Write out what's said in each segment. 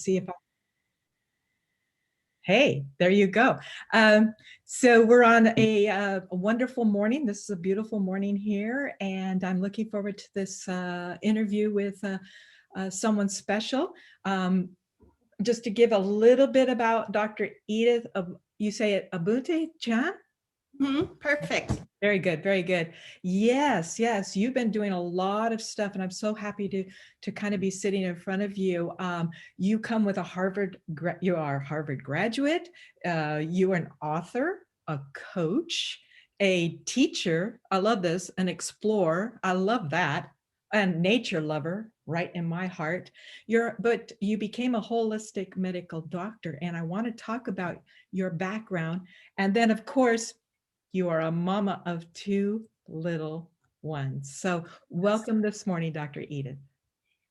see if I, hey, there you go. So we're on a wonderful morning. This is a beautiful morning here, and I'm looking forward to this interview with someone special. Just to give a little bit about Dr. Edith, you say it, Abunte Chan? Perfect. Very good, very good. Yes, yes, you've been doing a lot of stuff, and I'm so happy to kind of be sitting in front of you. You come with you are a Harvard graduate. You are an author, a coach, a teacher. I love this, an explorer. I love that, and nature lover, right in my heart. But you became a holistic medical doctor, and I want to talk about your background, and then of course you are a mama of two little ones. So welcome this morning, Dr. Edith.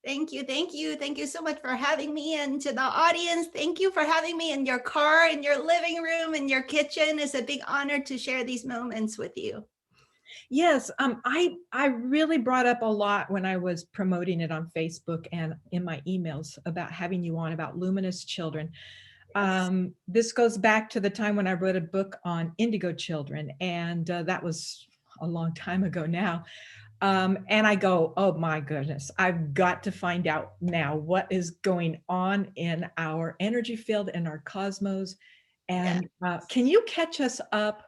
Thank you. Thank you. Thank you so much for having me. And to the audience, thank you for having me in your car, in your living room, in your kitchen. It's a big honor to share these moments with you. Yes, I really brought up a lot when I was promoting it on Facebook and in my emails about having you on about luminous children. This goes back to the time when I wrote a book on indigo children, and that was a long time ago now. And I go, oh my goodness, I've got to find out now what is going on in our energy field and our cosmos. And can you catch us up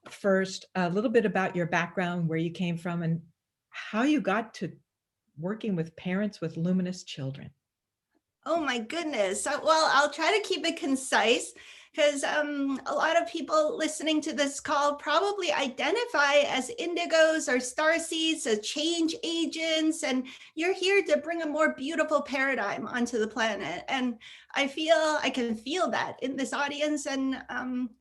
first, a little bit about your background, where you came from, and how you got to working with parents with luminous children? Oh my goodness. Well, I'll try to keep it concise because a lot of people listening to this call probably identify as indigos or starseeds, as change agents, and you're here to bring a more beautiful paradigm onto the planet. And I can feel that in this audience, and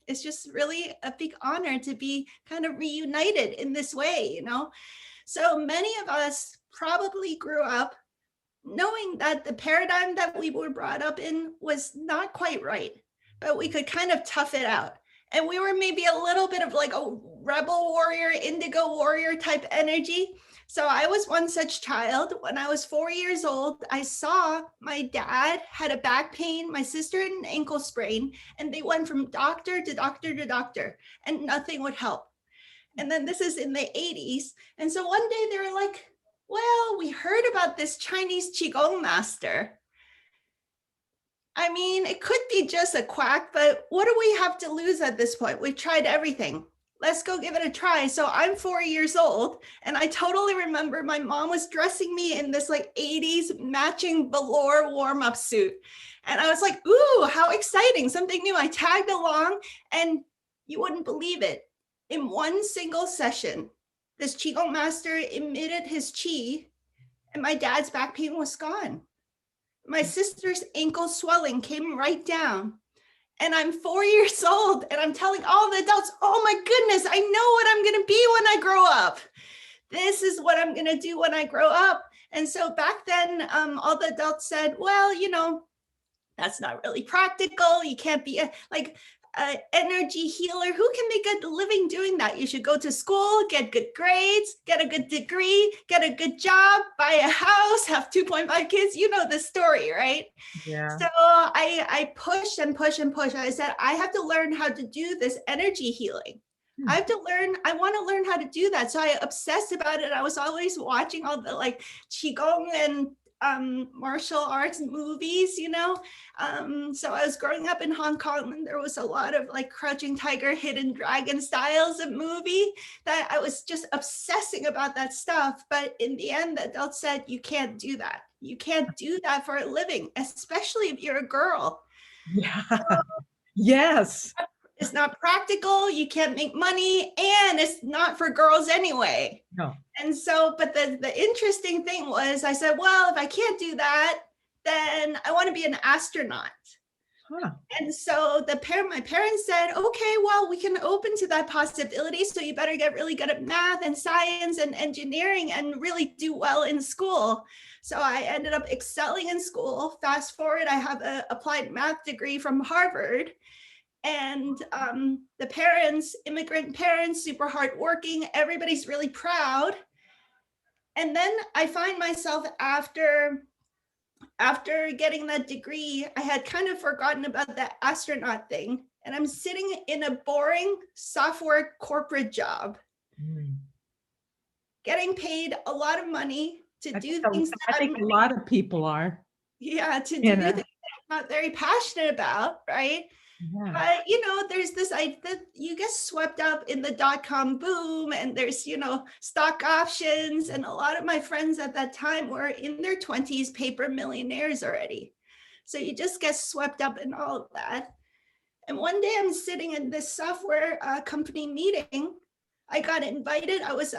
it's just really a big honor to be kind of reunited in this way, you know? So many of us probably grew up knowing that the paradigm that we were brought up in was not quite right, but we could kind of tough it out. And we were maybe a little bit of like a rebel warrior, indigo warrior type energy. So I was one such child. When I was 4 years old, I saw my dad had a back pain, my sister had an ankle sprain, and they went from doctor to doctor to doctor, and nothing would help. And then this is in the 80s. And so one day they were like, well, we heard about this Chinese Qigong master. I mean, it could be just a quack, but what do we have to lose at this point? We've tried everything. Let's go give it a try. So I'm 4 years old, and I totally remember my mom was dressing me in this like 80s matching velour warm-up suit. And I was like, ooh, how exciting, something new. I tagged along, and you wouldn't believe it. In one single session, this Qigong master emitted his Qi, and my dad's back pain was gone. My sister's ankle swelling came right down. And I'm 4 years old, and I'm telling all the adults, oh my goodness, I know what I'm going to be when I grow up. This is what I'm going to do when I grow up. And so back then, all the adults said, well, you know, that's not really practical. You can't be like energy healer. Who can make a living doing that? You should go to school, get good grades, get a good degree, get a good job, buy a house, have 2.5 kids. You know the story, right? Yeah. So I pushed and pushed and pushed. I said, I have to learn how to do this energy healing. I want to learn how to do that. So I obsessed about it. I was always watching all the like Qigong and martial arts movies, you know. So I was growing up in Hong Kong, and there was a lot of like Crouching Tiger, Hidden Dragon styles of movie that I was just obsessing about that stuff. But in the end, the adults said, you can't do that. You can't do that for a living, especially if you're a girl. Yeah. Yes. It's not practical. You can't make money, and it's not for girls anyway. No. And so, but the interesting thing was, I said, well, if I can't do that, then I want to be an astronaut. Huh. And so my parents said, okay, well, we can open to that possibility. So you better get really good at math and science and engineering and really do well in school. So I ended up excelling in school. Fast forward, I have an applied math degree from Harvard. And the parents, immigrant parents, super hardworking, everybody's really proud. And then I find myself after after getting that degree, I had kind of forgotten about that astronaut thing. And I'm sitting in a boring software corporate job, Mm. getting paid a lot of money to do things I that think I'm, a lot of people are, yeah, to do you things know. that I'm not very passionate about, right? Yeah. But there's this that you get swept up in the dot-com boom, and there's stock options, and a lot of my friends at that time were in their 20s, paper millionaires already. So you just get swept up in all of that. And one day I'm sitting in this software company meeting. I got invited. I was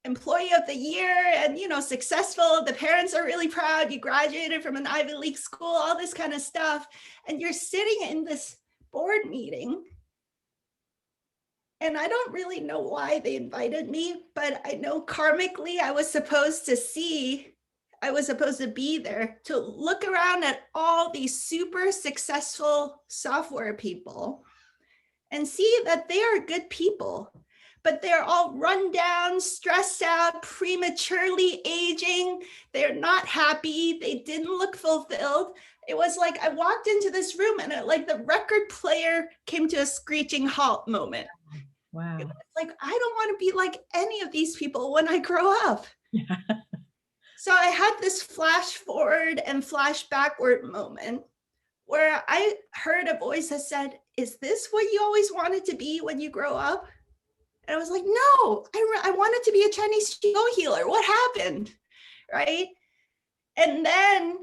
employee of the year, and successful. The parents are really proud. You graduated from an Ivy League school, all this kind of stuff. And you're sitting in this board meeting. And I don't really know why they invited me, but I know karmically I was supposed to be there to look around at all these super successful software people and see that they are good people, but they're all run down, stressed out, prematurely aging. They're not happy. They didn't look fulfilled. It was like I walked into this room and like the record player came to a screeching halt moment. Wow. It was like, I don't want to be like any of these people when I grow up. Yeah. So I had this flash forward and flash backward moment where I heard a voice that said, "Is this what you always wanted to be when you grow up?" And I was like, no, I wanted to be a Chinese Qigong healer. What happened? Right. And then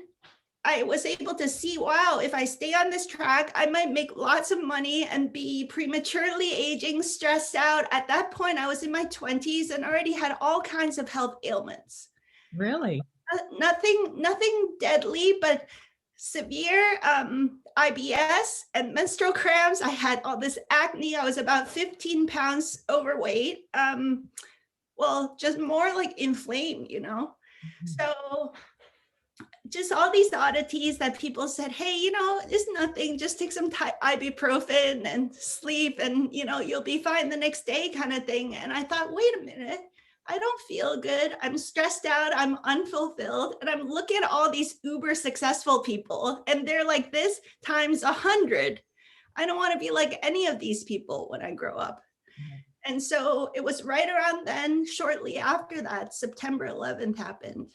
I was able to see, wow, if I stay on this track, I might make lots of money and be prematurely aging, stressed out. At that point, I was in my 20s and already had all kinds of health ailments. Really? Nothing deadly, but severe IBS and menstrual cramps. I had all this acne. I was about 15 pounds overweight. Well, just more like inflamed, Mhm. So just all these oddities that people said, hey, it's nothing, just take some ibuprofen and sleep and, you'll be fine the next day kind of thing. And I thought, wait a minute, I don't feel good. I'm stressed out. I'm unfulfilled. And I'm looking at all these uber successful people and they're like this times 100. I don't want to be like any of these people when I grow up. And so it was right around then, shortly after that, September 11th happened.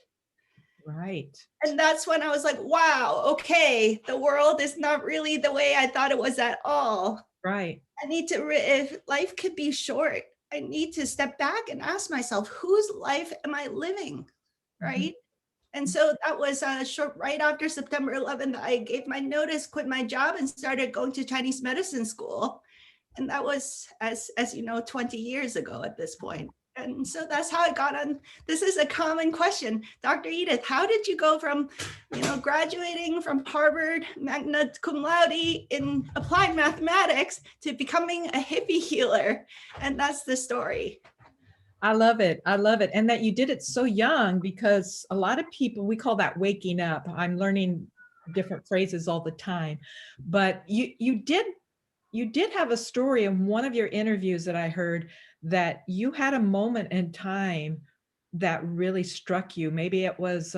Right. And that's when I was like, wow, okay, the world is not really the way I thought it was at all. Right. I need to, if life could be short, I need to step back and ask myself, whose life am I living? Right. And so that was short, right after September 11th, I gave my notice, quit my job, and started going to Chinese medicine school. And that was, as you know, 20 years ago at this point. And so that's how I got on. This is a common question. Dr. Edith, how did you go from, graduating from Harvard, magna cum laude in applied mathematics, to becoming a hippie healer? And that's the story. I love it. I love it. And that you did it so young, because a lot of people, we call that waking up. I'm learning different phrases all the time, but you did have a story in one of your interviews that I heard, that you had a moment in time that really struck you. Maybe it was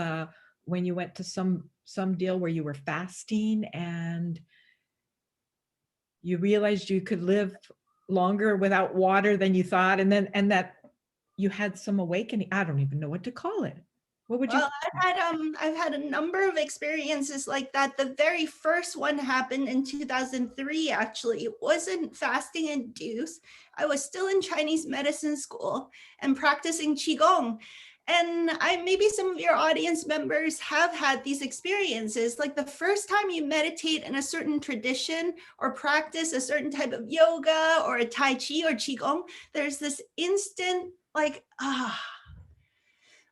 when you went to some deal where you were fasting and you realized you could live longer without water than you thought, and that you had some awakening. I don't even know what to call it. What would you? Well, I've had a number of experiences like that. The very first one happened in 2003. Actually, it wasn't fasting induced. I was still in Chinese medicine school and practicing qigong. And maybe some of your audience members have had these experiences. Like the first time you meditate in a certain tradition or practice a certain type of yoga or a tai chi or qigong, there's this instant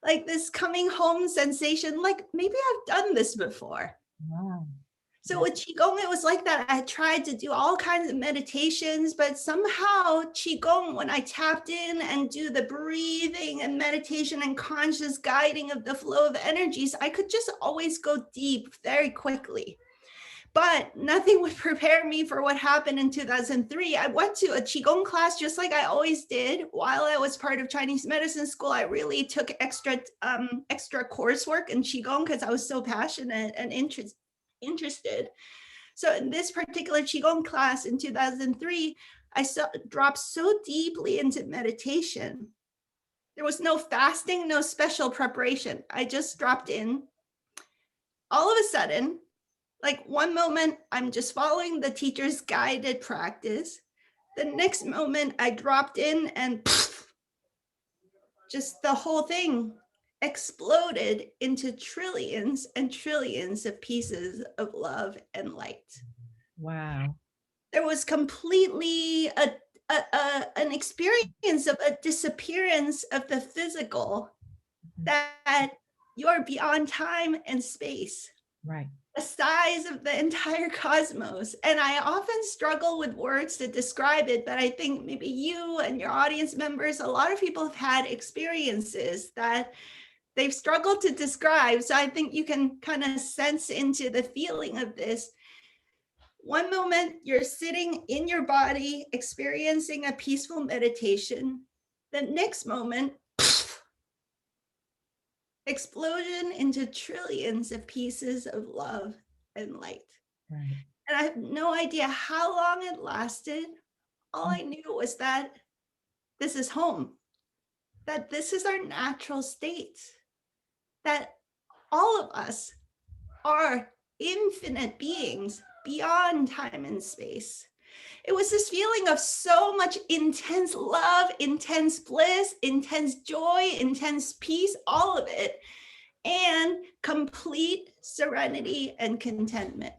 like this coming home sensation, like maybe I've done this before. Wow. So with Qigong, it was like that. I tried to do all kinds of meditations, but somehow Qigong, when I tapped in and do the breathing and meditation and conscious guiding of the flow of energies, I could just always go deep very quickly. But nothing would prepare me for what happened in 2003. I went to a Qigong class just like I always did. While I was part of Chinese medicine school, I really took extra coursework in Qigong because I was so passionate and interested. So in this particular Qigong class in 2003, I dropped so deeply into meditation. There was no fasting, no special preparation. I just dropped in. All of a sudden, like one moment, I'm just following the teacher's guided practice. The next moment, I dropped in and just the whole thing exploded into trillions and trillions of pieces of love and light. Wow. There was completely an experience of a disappearance of the physical, that you're beyond time and space. Right. The size of the entire cosmos. And I often struggle with words to describe it, but I think maybe you and your audience members, a lot of people have had experiences that they've struggled to describe. So I think you can kind of sense into the feeling of this. One moment you're sitting in your body, experiencing a peaceful meditation. The next moment, explosion into trillions of pieces of love and light. Right. And I have no idea how long it lasted. All I knew was that this is home, that this is our natural state, that all of us are infinite beings beyond time and space. It was this feeling of so much intense love, intense bliss, intense joy, intense peace, all of it, and complete serenity and contentment.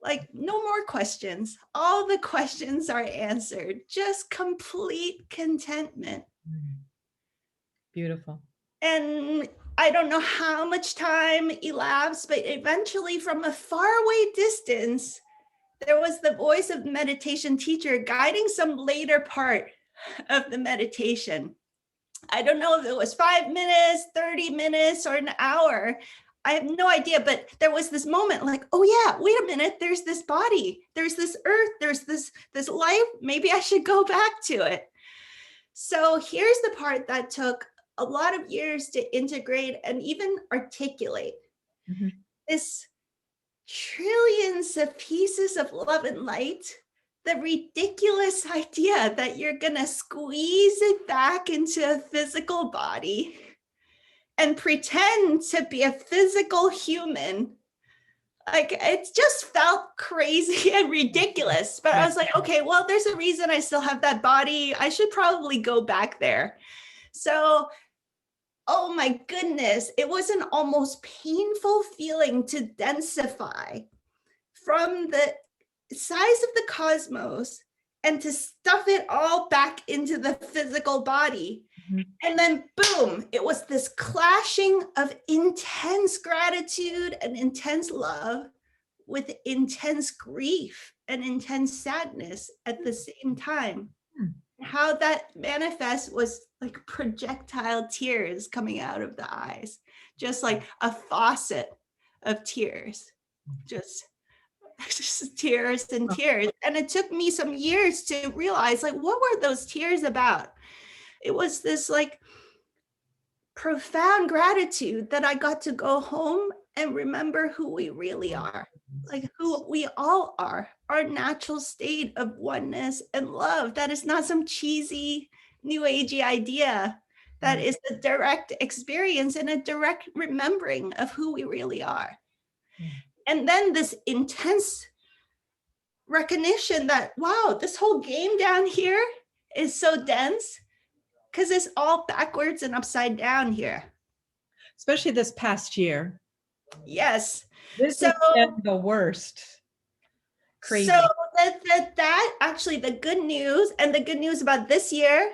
Like no more questions. All the questions are answered. Just complete contentment. Beautiful. And I don't know how much time elapsed, but eventually from a faraway distance, there was the voice of the meditation teacher guiding some later part of the meditation. I don't know if it was 5 minutes, 30 minutes, or an hour. I have no idea, but there was this moment like, oh yeah, wait a minute, there's this body, there's this earth, there's this life, maybe I should go back to it. So here's the part that took a lot of years to integrate and even articulate. Mm-hmm. This trillions of pieces of love and light, the ridiculous idea that you're gonna squeeze it back into a physical body and pretend to be a physical human. Like it just felt crazy and ridiculous, but I was like, okay, well, there's a reason I still have that body. I should probably go back there. So, oh my goodness, it was an almost painful feeling to densify from the size of the cosmos and to stuff it all back into the physical body. Mm-hmm. And then boom, it was this clashing of intense gratitude and intense love with intense grief and intense sadness at the same time. How that manifests was like projectile tears coming out of the eyes, just like a faucet of tears, just tears and tears. And it took me some years to realize, like, what were those tears about? It was this like profound gratitude that I got to go home and remember who we really are, like who we all are, our natural state of oneness and love. That is not some cheesy new agey idea. That is the direct experience and a direct remembering of who we really are. And then this intense recognition that, wow, this whole game down here is so dense because it's all backwards and upside down here. Especially this past year. Yes. This has been the worst. Crazy. So that actually the good news, and the good news about this year,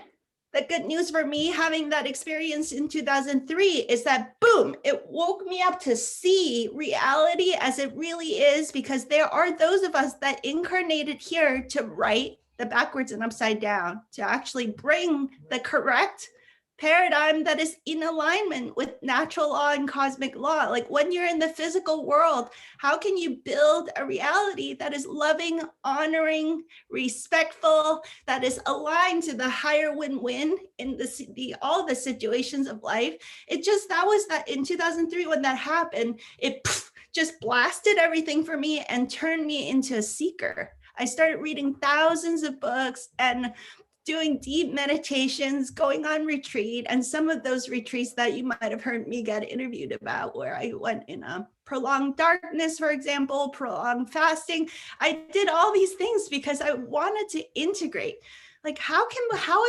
the good news for me having that experience in 2003 is that, boom, it woke me up to see reality as it really is, because there are those of us that incarnated here to write the backwards and upside down, to actually bring the correct paradigm that is in alignment with natural law and cosmic law. Like when you're in the physical world, how can you build a reality that is loving, honoring, respectful, that is aligned to the higher win-win in all the situations of life? That was in 2003 when that happened, it just blasted everything for me and turned me into a seeker. I started reading thousands of books and doing deep meditations, going on retreat. And some of those retreats that you might have heard me get interviewed about, where I went in a prolonged darkness, for example, prolonged fasting. I did all these things because I wanted to integrate. Like, how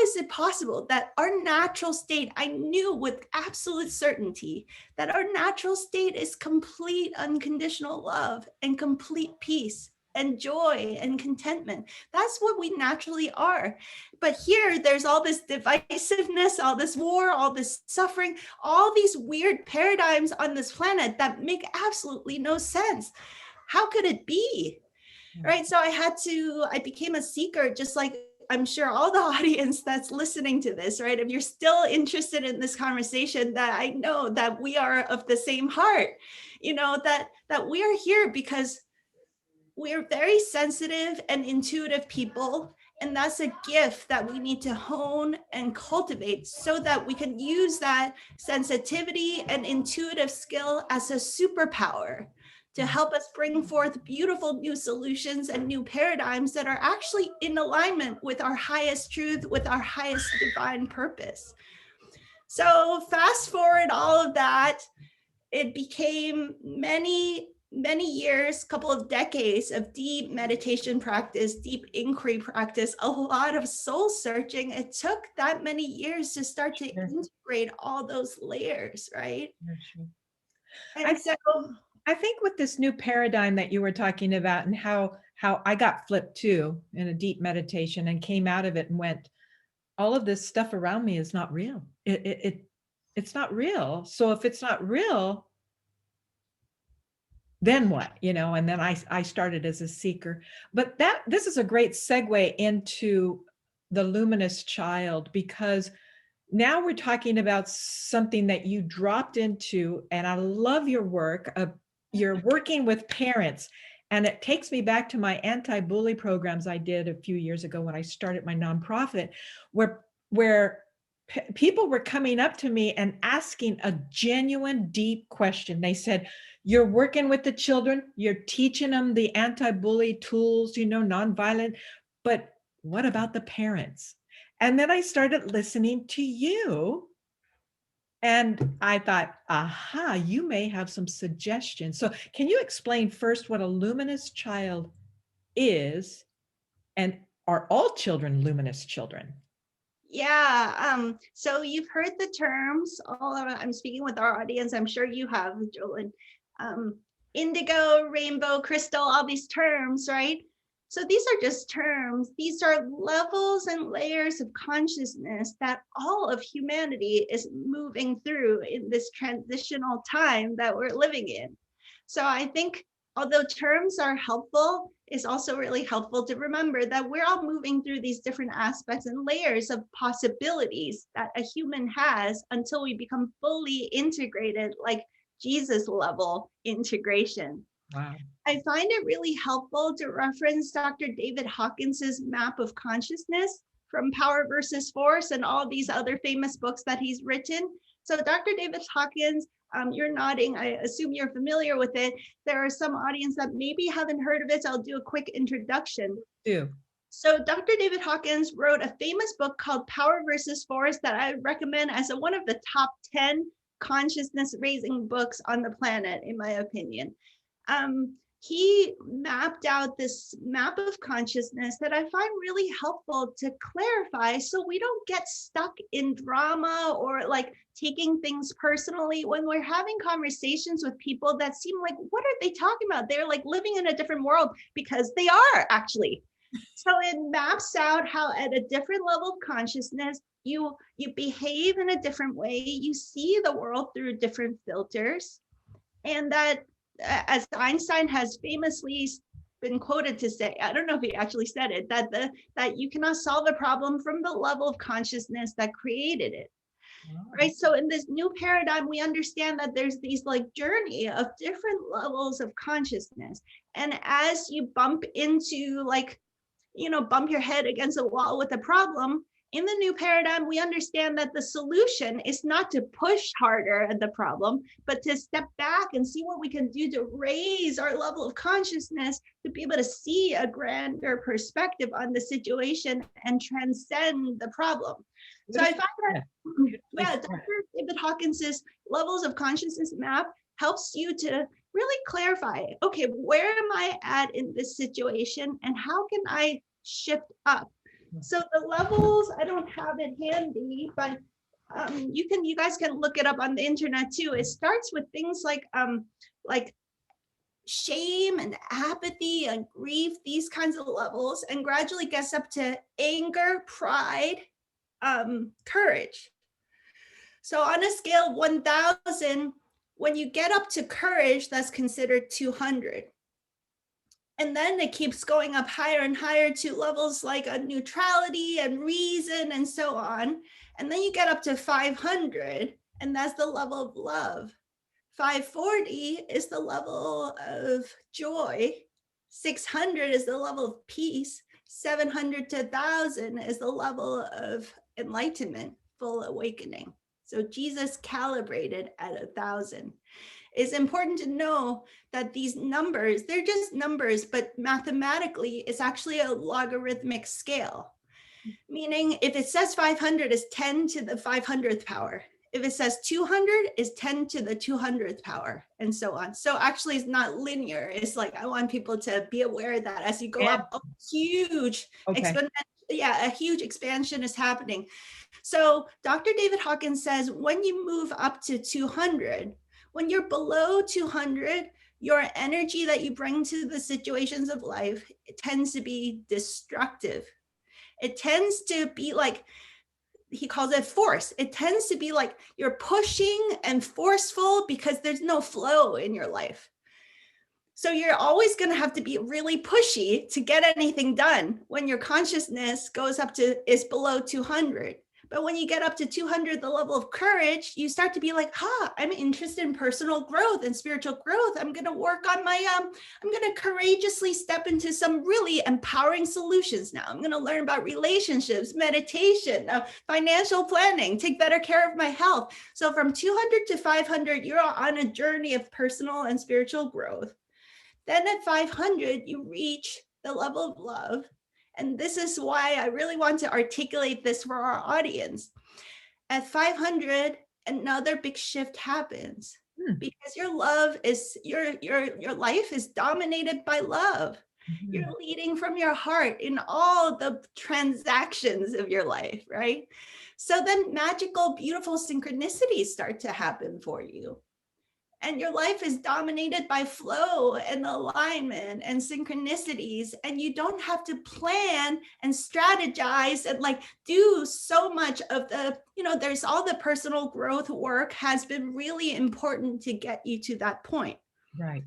is it possible that our natural state, I knew with absolute certainty that our natural state is complete unconditional love and complete peace and joy and contentment. That's what we naturally are. But here, there's all this divisiveness, all this war, all this suffering, all these weird paradigms on this planet that make absolutely no sense. How could it be? Right? So I became a seeker, just like I'm sure all the audience that's listening to this, right? If you're still interested in this conversation, that I know that we are of the same heart, that we are here because we are very sensitive and intuitive people. And that's a gift that we need to hone and cultivate so that we can use that sensitivity and intuitive skill as a superpower to help us bring forth beautiful new solutions and new paradigms that are actually in alignment with our highest truth, with our highest divine purpose. So fast forward all of that, it became many years, couple of decades of deep meditation practice, deep inquiry practice, a lot of soul searching. It took that many years to start to integrate all those layers, right? And I think with this new paradigm that you were talking about, and how I got flipped too in a deep meditation and came out of it and went, all of this stuff around me is not real. It's not real. So if it's not real, then what? And then I started as a seeker. But this is a great segue into the luminous child, because now we're talking about something that you dropped into, and I love your work. You're working with parents, and it takes me back to my anti-bully programs I did a few years ago when I started my nonprofit, where people were coming up to me and asking a genuine, deep question. They said, you're working with the children, you're teaching them the anti-bully tools, nonviolent, but what about the parents? And then I started listening to you, and I thought, aha, you may have some suggestions. So can you explain first what a luminous child is, and are all children luminous children? Yeah, so you've heard the terms, I'm speaking with our audience, I'm sure you have, Jolyn. Indigo, rainbow, crystal, all these terms, right? So these are just terms. These are levels and layers of consciousness that all of humanity is moving through in this transitional time that we're living in. So I think although terms are helpful, it's also really helpful to remember that we're all moving through these different aspects and layers of possibilities that a human has until we become fully integrated, like Jesus level integration. Wow. I find it really helpful to reference Dr. David Hawkins's map of consciousness from Power versus Force and all these other famous books that he's written. So Dr. David Hawkins, you're nodding, I assume you're familiar with it. There are some audience that maybe haven't heard of it, so I'll do a quick introduction. Do. So Dr. David Hawkins wrote a famous book called Power versus Force that I recommend as one of the top 10 consciousness raising books on the planet, in my opinion. He mapped out this map of consciousness that I find really helpful to clarify so we don't get stuck in drama or like taking things personally when we're having conversations with people that seem like, what are they talking about? They're like living in a different world, because they are actually. So it maps out how at a different level of consciousness, you behave in a different way, you see the world through different filters, and that, as Einstein has famously been quoted to say, I don't know if he actually said it, that you cannot solve a problem from the level of consciousness that created it. Wow. right? So in this new paradigm, we understand that there's these like journey of different levels of consciousness. And as you bump into like, bump your head against a wall with a problem, in the new paradigm, we understand that the solution is not to push harder at the problem, but to step back and see what we can do to raise our level of consciousness to be able to see a grander perspective on the situation and transcend the problem. So I find that, yeah, Dr. David Hawkins's levels of consciousness map helps you to really clarify, okay, where am I at in this situation and how can I shift up? So the levels, I don't have it handy, but you guys can look it up on the internet too. It starts with things like shame and apathy and grief, these kinds of levels, and gradually gets up to anger, pride, courage. So on a scale of 1,000, when you get up to courage, that's considered 200. And then it keeps going up higher and higher to levels like a neutrality and reason and so on. And then you get up to 500, and that's the level of love. 540 is the level of joy. 600 is the level of peace. 700 to 1,000 is the level of enlightenment, full awakening. So Jesus calibrated at 1,000. It's important to know that these numbers, they're just numbers, but mathematically, it's actually a logarithmic scale. Meaning if it says 500 is 10 to the 500th power. If it says 200 is 10 to the 200th power, and so on. So actually it's not linear. It's like, I want people to be aware that as you go up, a huge a huge expansion is happening. So Dr. David Hawkins says, when you move up to 200, when you're below 200, your energy that you bring to the situations of life, it tends to be destructive. It tends to be like, he calls it force. It tends to be like you're pushing and forceful because there's no flow in your life. So you're always going to have to be really pushy to get anything done when your consciousness is below 200. But when you get up to 200, the level of courage, you start to be like, I'm interested in personal growth and spiritual growth. I'm going to work on I'm going to courageously step into some really empowering solutions now. I'm going to learn about relationships, meditation, financial planning, take better care of my health. So from 200 to 500, you're on a journey of personal and spiritual growth. Then at 500, you reach the level of love. And this is why I really want to articulate this for our audience. At 500, another big shift happens because your life is dominated by love. Mm-hmm. You're leading from your heart in all the transactions of your life, right? So then magical, beautiful synchronicities start to happen for you. And your life is dominated by flow and alignment and synchronicities. And you don't have to plan and strategize and like do so much of the, there's all the personal growth work has been really important to get you to that point. Right.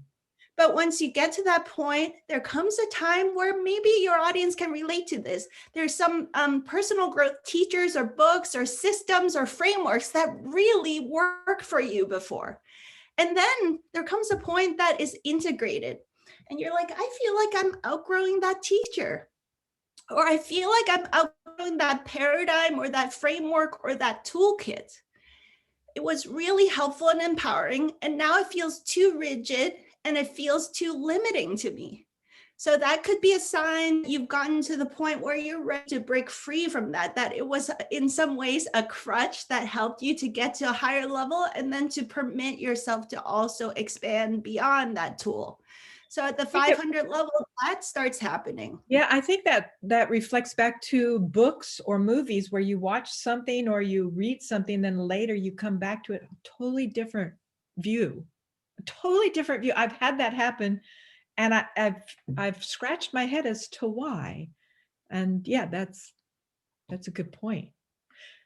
But once you get to that point, there comes a time where maybe your audience can relate to this. There's some personal growth teachers or books or systems or frameworks that really work for you before. And then there comes a point that is integrated and you're like, I feel like I'm outgrowing that teacher, or I feel like I'm outgrowing that paradigm or that framework or that toolkit. It was really helpful and empowering. And now it feels too rigid and it feels too limiting to me. So that could be a sign you've gotten to the point where you're ready to break free from that it was in some ways a crutch that helped you to get to a higher level and then to permit yourself to also expand beyond that tool. So at the 500 level, that starts happening. Yeah, I think that reflects back to books or movies where you watch something or you read something, then later you come back to it, a totally different view. I've had that happen. And I've scratched my head as to why. And yeah, that's a good point.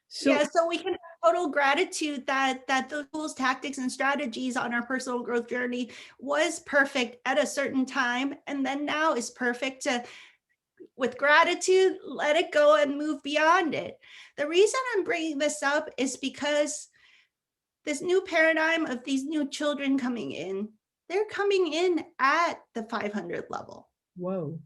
So we can have total gratitude that those tools, tactics, and strategies on our personal growth journey was perfect at a certain time. And then now is perfect to with gratitude, let it go and move beyond it. The reason I'm bringing this up is because this new paradigm of these new children coming in, they're coming in at the 500 level. Whoa.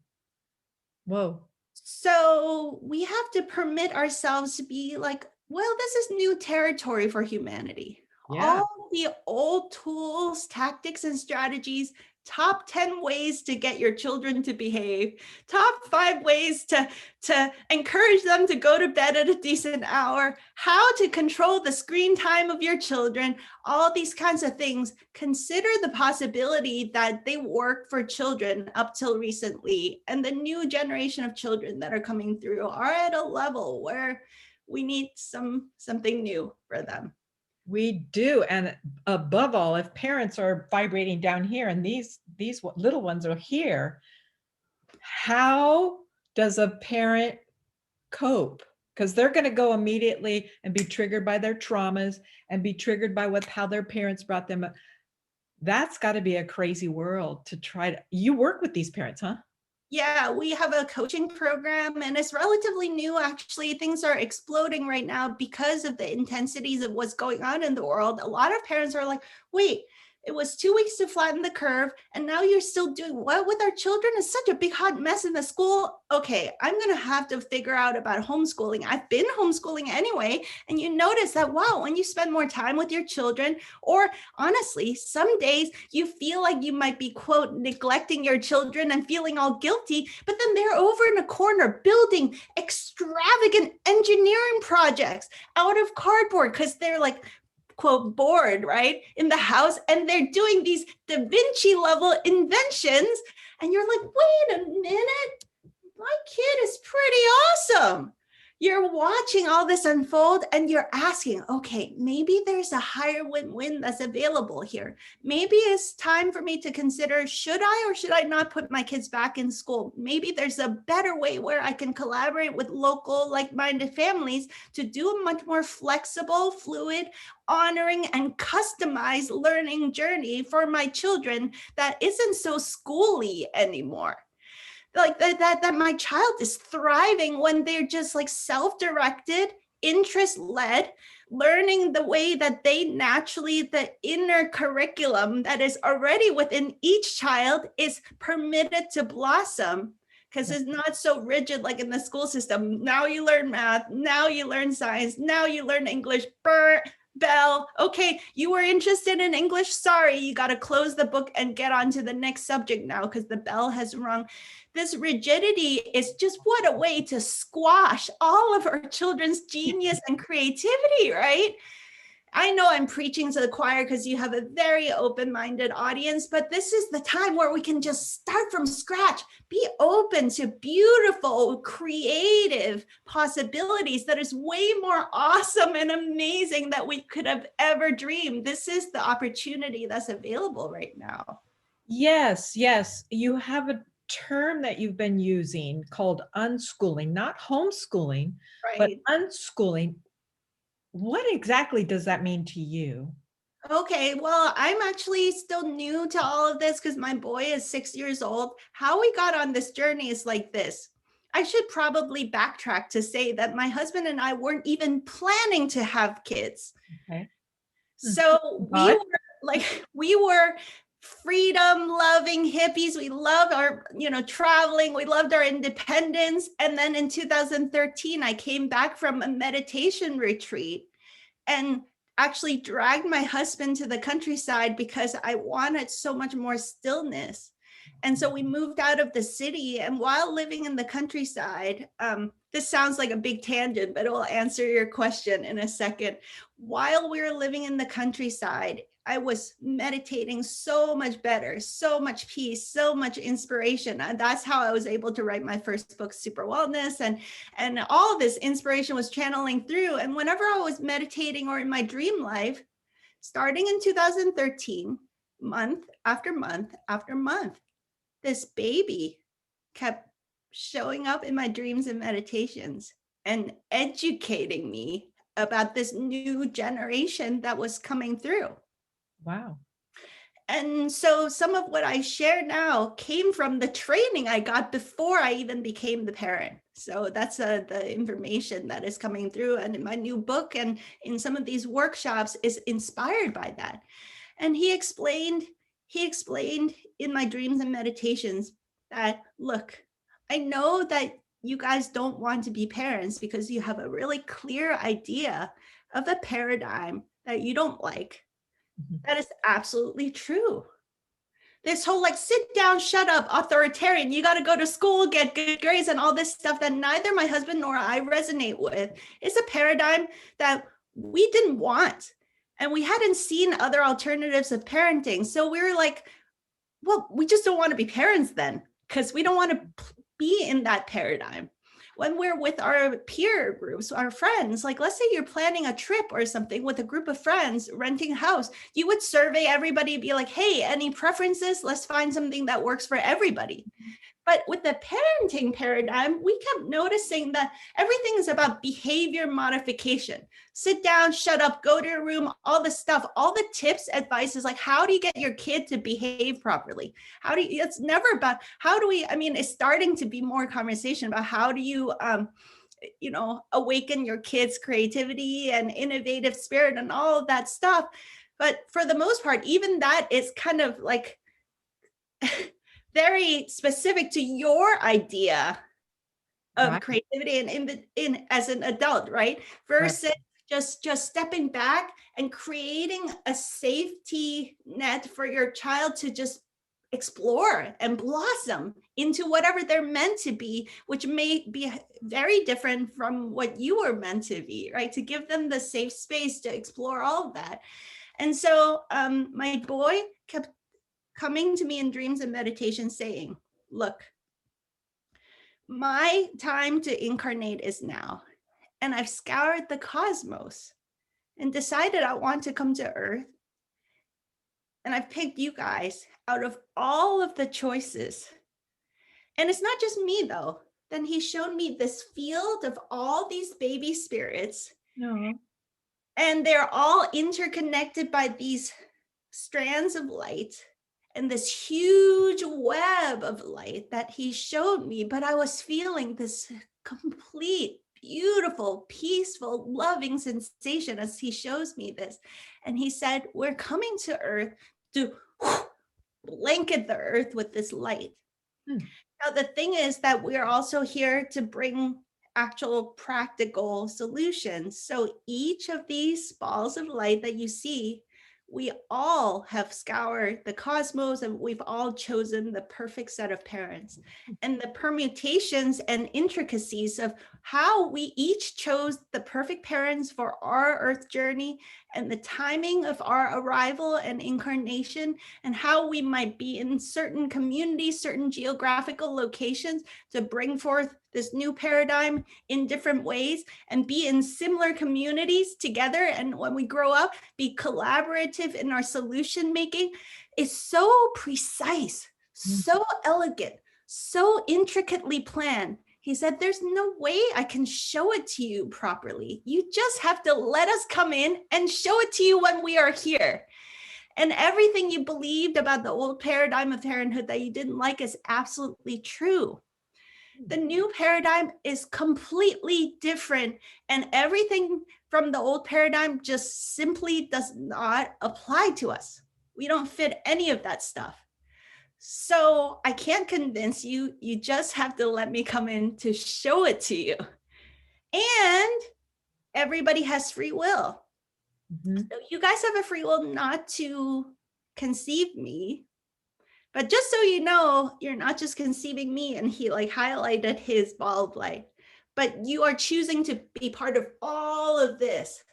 Whoa. So we have to permit ourselves to be like, well, this is new territory for humanity. Yeah. All the old tools, tactics, and strategies, top 10 ways to get your children to behave, top 5 ways to encourage them to go to bed at a decent hour, how to control the screen time of your children, all these kinds of things. Consider the possibility that they work for children up till recently, and the new generation of children that are coming through are at a level where we need something new for them. We do. And above all, if parents are vibrating down here and these little ones are here, how does a parent cope? Because they're going to go immediately and be triggered by their traumas and be triggered by how their parents brought them up. That's got to be a crazy world to try to. You work with these parents, huh? Yeah, we have a coaching program, and it's relatively new. Actually, things are exploding right now because of the intensities of what's going on in the world. A lot of parents are like, wait, it was 2 weeks to flatten the curve, and now you're still doing what with our children? It's such a big hot mess in the school. Okay, I'm going to have to figure out about homeschooling. I've been homeschooling anyway, and you notice that, wow, when you spend more time with your children, or honestly, some days you feel like you might be, quote, neglecting your children and feeling all guilty, but then they're over in a corner building extravagant engineering projects out of cardboard because they're like, quote, bored, right, in the house, and they're doing these Da Vinci level inventions, and you're like, wait a minute, my kid is pretty awesome. You're watching all this unfold and you're asking, okay, maybe there's a higher win-win that's available here. Maybe it's time for me to consider, should I or should I not put my kids back in school? Maybe there's a better way where I can collaborate with local like-minded families to do a much more flexible, fluid, honoring, and customized learning journey for my children that isn't so schooly anymore. Like that my child is thriving when they're just like self-directed, interest-led, learning the way that they naturally, the inner curriculum that is already within each child is permitted to blossom, because it's not so rigid like in the school system. Now you learn math, now you learn science, now you learn English, bell. Okay, you were interested in English, sorry, you got to close the book and get on to the next subject now because the bell has rung. This rigidity is just what a way to squash all of our children's genius and creativity, right? I know I'm preaching to the choir because you have a very open-minded audience, but this is the time where we can just start from scratch, be open to beautiful, creative possibilities that is way more awesome and amazing than we could have ever dreamed. This is the opportunity that's available right now. Yes, yes. You have a term that you've been using called unschooling, not homeschooling, but Right. unschooling. What exactly does that mean to you? Okay, well, I'm actually still new to all of this because my boy is 6 years old. How we got on this journey is like this. I should probably backtrack to say that my husband and I weren't even planning to have kids. Okay. So we were freedom loving hippies. We loved our, traveling. We loved our independence. And then in 2013, I came back from a meditation retreat and actually dragged my husband to the countryside because I wanted so much more stillness. And so we moved out of the city, and while living in the countryside, this sounds like a big tangent, but it will answer your question in a second. While we were living in the countryside, I was meditating so much better, so much peace, so much inspiration. And that's how I was able to write my first book, Super Wellness. And all this inspiration was channeling through. And whenever I was meditating or in my dream life, starting in 2013, month after month after month, this baby kept showing up in my dreams and meditations and educating me about this new generation that was coming through. Wow. And so some of what I share now came from the training I got before I even became the parent. So that's the information that is coming through. And in my new book and in some of these workshops is inspired by that. And he explained in my dreams and meditations that, look, I know that you guys don't want to be parents because you have a really clear idea of a paradigm that you don't like. That is absolutely true. This whole like sit down, shut up, authoritarian, you got to go to school, get good grades, and all this stuff that neither my husband nor I resonate with is a paradigm that we didn't want. And we hadn't seen other alternatives of parenting. So we were like, well, we just don't want to be parents then, because we don't want to be in that paradigm. When we're with our peer groups, our friends, like let's say you're planning a trip or something with a group of friends, renting a house, you would survey everybody, be like, hey, any preferences? Let's find something that works for everybody. But with the parenting paradigm, we kept noticing that everything is about behavior modification. Sit down, shut up, go to your room, all the stuff, all the tips, advice is like, how do you get your kid to behave properly? It's never about how do we, I mean, it's starting to be more conversation about how do you, awaken your kids' creativity and innovative spirit and all of that stuff. But for the most part, even that is kind of like, very specific to your idea of creativity and in as an adult, right? Versus just stepping back and creating a safety net for your child to just explore and blossom into whatever they're meant to be, which may be very different from what you were meant to be, right? To give them the safe space to explore all of that. And so my boy kept coming to me in dreams and meditation saying, look, my time to incarnate is now. And I've scoured the cosmos and decided I want to come to Earth. And I've picked you guys out of all of the choices. And it's not just me though. Then he showed me this field of all these baby spirits. No. And they're all interconnected by these strands of light. And this huge web of light that he showed me, but I was feeling this complete, beautiful, peaceful, loving sensation as he shows me this. And he said, we're coming to Earth to blanket the Earth with this light. Now, the thing is that we're also here to bring actual practical solutions. So each of these balls of light that you see, we all have scoured the cosmos and we've all chosen the perfect set of parents. And the permutations and intricacies of how we each chose the perfect parents for our Earth journey and the timing of our arrival and incarnation and how we might be in certain communities, certain geographical locations to bring forth this new paradigm in different ways and be in similar communities together. And when we grow up, be collaborative in our solution making is so precise, so elegant, so intricately planned. He said, there's no way I can show it to you properly. You just have to let us come in and show it to you when we are here. And everything you believed about the old paradigm of parenthood that you didn't like is absolutely true. The new paradigm is completely different, and everything from the old paradigm just simply does not apply to us. We don't fit any of that stuff. So I can't convince you. You just have to let me come in to show it to you. And everybody has free will. So you guys have a free will not to conceive me. But just so you know, you're not just conceiving me, and he like highlighted his ball of light, but you are choosing to be part of all of this,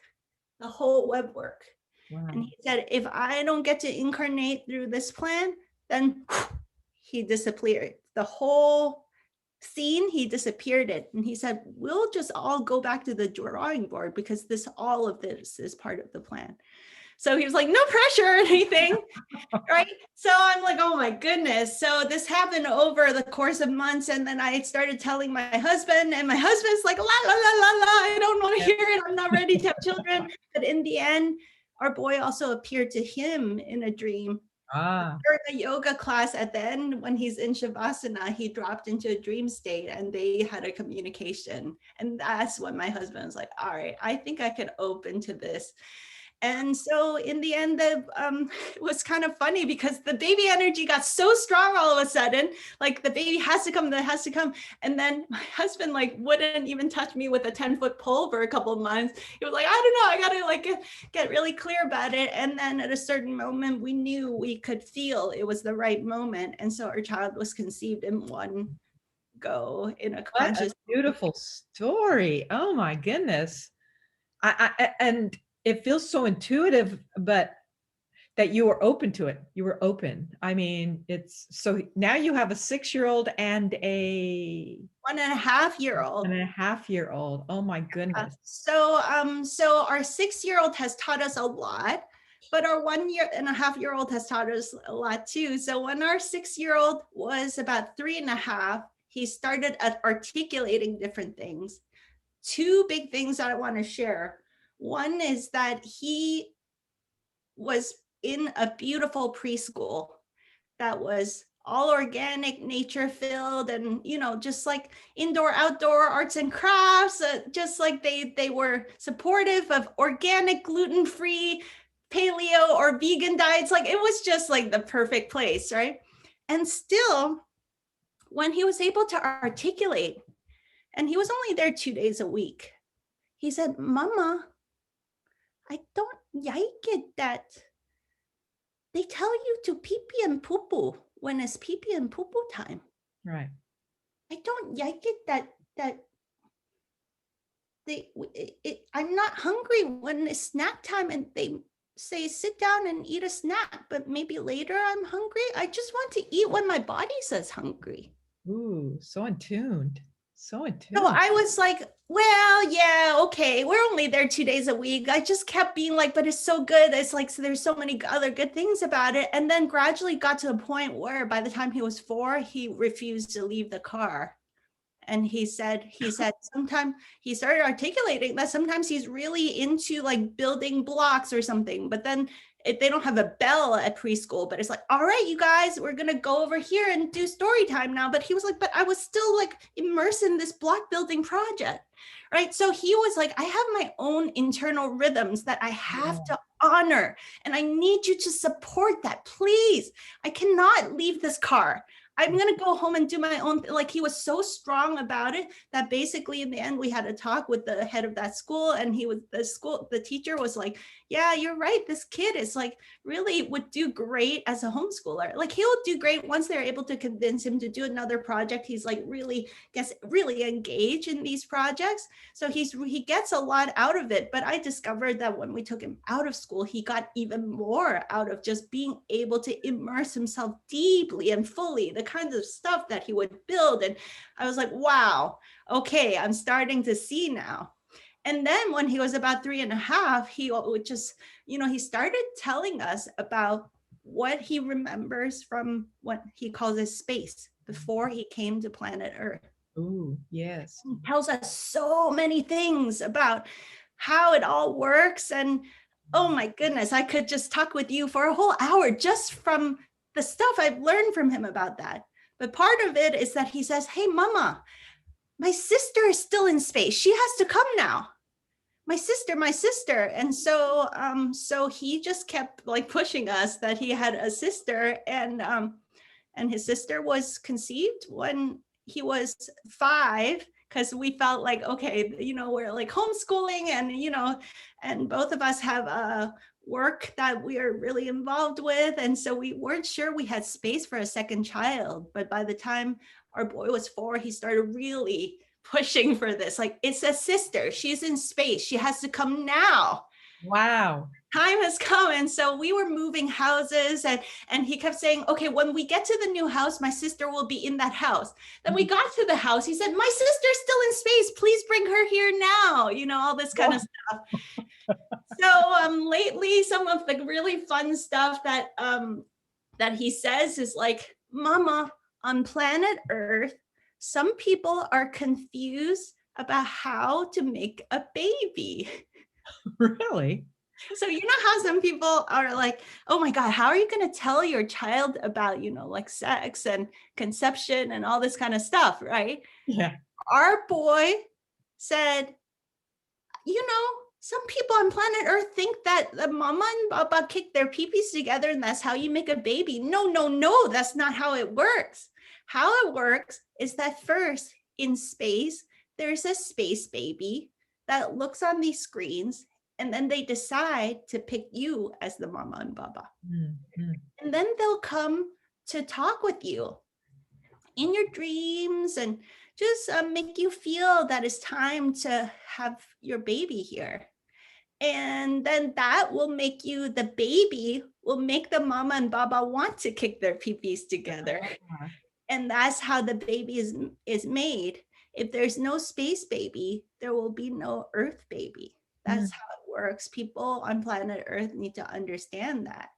the whole web work. Wow. And he said, if I don't get to incarnate through this plan, then he disappeared. The whole scene, he disappeared it. And he said, we'll just all go back to the drawing board because all of this is part of the plan. So he was like, no pressure or anything, right? So I'm like, oh my goodness. So this happened over the course of months. And then I started telling my husband, and my husband's like, la, la, la, la, la, I don't want to hear it. I'm not ready to have children. But in the end, our boy also appeared to him in a dream. Ah, During a yoga class at the end, when he's in Shavasana, he dropped into a dream state and they had a communication. And that's when my husband was like, all right, I think I could open to this. And so in the end, it was kind of funny because the baby energy got so strong all of a sudden, like the baby has to come, that has to come. And then my husband like wouldn't even touch me with a 10-foot pole for a couple of months. He was like, I don't know, I gotta like get really clear about it. And then at a certain moment, we knew, we could feel it was the right moment. And so our child was conceived in one go in a what a conscious. beautiful story. Oh my goodness. And it feels so intuitive, but that you were open to it. You were open. I mean, it's so now you have a 6-year-old and a 1.5-year-old. 1.5-year-old. Oh my goodness. So our 6-year-old has taught us a lot, but our 1.5-year-old has taught us a lot too. So when our 6-year-old was about 3.5, he started articulating different things. Two big things that I want to share. One is that he was in a beautiful preschool that was all organic, nature filled, and just like indoor outdoor arts and crafts, just like they were supportive of organic, gluten-free, paleo or vegan diets. Like it was just like the perfect place, right? And still, when he was able to articulate, and he was only there 2 days a week, he said, Mama, I don't like it that they tell you to pee-pee and poo-poo when it's pee-pee and poo-poo time. Right. I don't like it that I'm not hungry when it's snack time and they say sit down and eat a snack, but maybe later I'm hungry. I just want to eat when my body says hungry. Ooh, so in tuned. So in So tune. I was like, well, yeah, okay, we're only there 2 days a week. I just kept being like, but it's so good. It's like, so there's so many other good things about it. And then gradually got to a point where by the time he was 4, he refused to leave the car. And he said sometimes he started articulating that sometimes he's really into like building blocks or something, but then they don't have a bell at preschool, but it's like, all right, you guys, we're going to go over here and do story time now. But he was like, but I was still like immersed in this block building project. Right. So he was like, I have my own internal rhythms that I have to honor. And I need you to support that. Please. I cannot leave this car. I'm going to go home and do my own. Like he was so strong about it that basically in the end, we had a talk with the head of that school, and the teacher was like, yeah, you're right. This kid is like really would do great as a homeschooler. Like he'll do great once they're able to convince him to do another project. He's like really engaged in these projects. So he gets a lot out of it. But I discovered that when we took him out of school, he got even more out of just being able to immerse himself deeply and fully, the kinds of stuff that he would build. And I was like, wow, okay, I'm starting to see now. And then when he was about 3.5, he would just, he started telling us about what he remembers from what he calls his space before he came to planet Earth. Ooh, yes. He tells us so many things about how it all works. And oh my goodness, I could just talk with you for a whole hour just from the stuff I've learned from him about that. But part of it is that he says, hey, Mama, my sister is still in space. She has to come now. My sister. And so he just kept like pushing us that he had a sister, and his sister was conceived when he was 5, because we felt like, okay, we're like homeschooling, and and both of us have work that we are really involved with, and so we weren't sure we had space for a second child. But by the time our boy was 4, he started really pushing for this. Like, it's a sister, she's in space, she has to come now. Wow. Time has come. And so we were moving houses, and he kept saying, okay, when we get to the new house, my sister will be in that house. Then we got to the house, he said, my sister's still in space, please bring her here now, all this kind of stuff. So lately, some of the really fun stuff that he says is like, Mama, on planet Earth, some people are confused about how to make a baby. Really? So you know how some people are like, oh my God, how are you going to tell your child about, like sex and conception and all this kind of stuff, right? Yeah. Our boy said, some people on planet Earth think that the mama and baba kick their peepees together and that's how you make a baby. No, no, no, that's not how it works. How it works is that first in space, there's a space baby that looks on these screens, and then they decide to pick you as the mama and baba. Mm-hmm. And then they'll come to talk with you in your dreams and just make you feel that it's time to have your baby here. And then that will make the baby will make the mama and baba want to kick their peepees together. And that's how the baby is made. If there's no space baby, there will be no Earth baby. That's how it works. People on planet Earth need to understand that.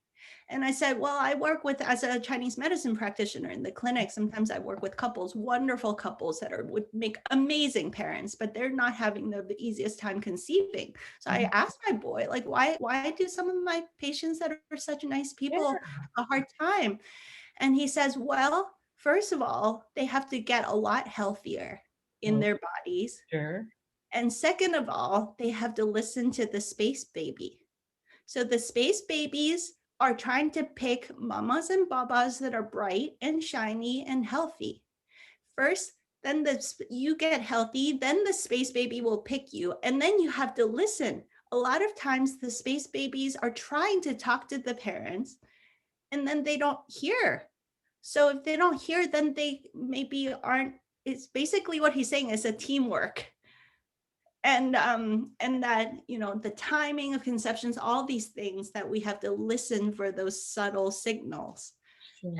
And I said, well, I work as a Chinese medicine practitioner in the clinic. Sometimes I work with couples, wonderful couples that would make amazing parents, but they're not having the easiest time conceiving. So I asked my boy, like, why do some of my patients that are such nice people have a hard time? And he says, well, first of all, they have to get a lot healthier in their bodies. Sure. And second of all, they have to listen to the space baby. So the space babies are trying to pick mamas and babas that are bright and shiny and healthy. First, then you get healthy, then the space baby will pick you, and then you have to listen. A lot of times the space babies are trying to talk to the parents, and then they don't hear. So if they don't hear, then they maybe aren't, it's basically what he's saying is a teamwork. And that, the timing of conceptions, all these things that we have to listen for those subtle signals. Sure.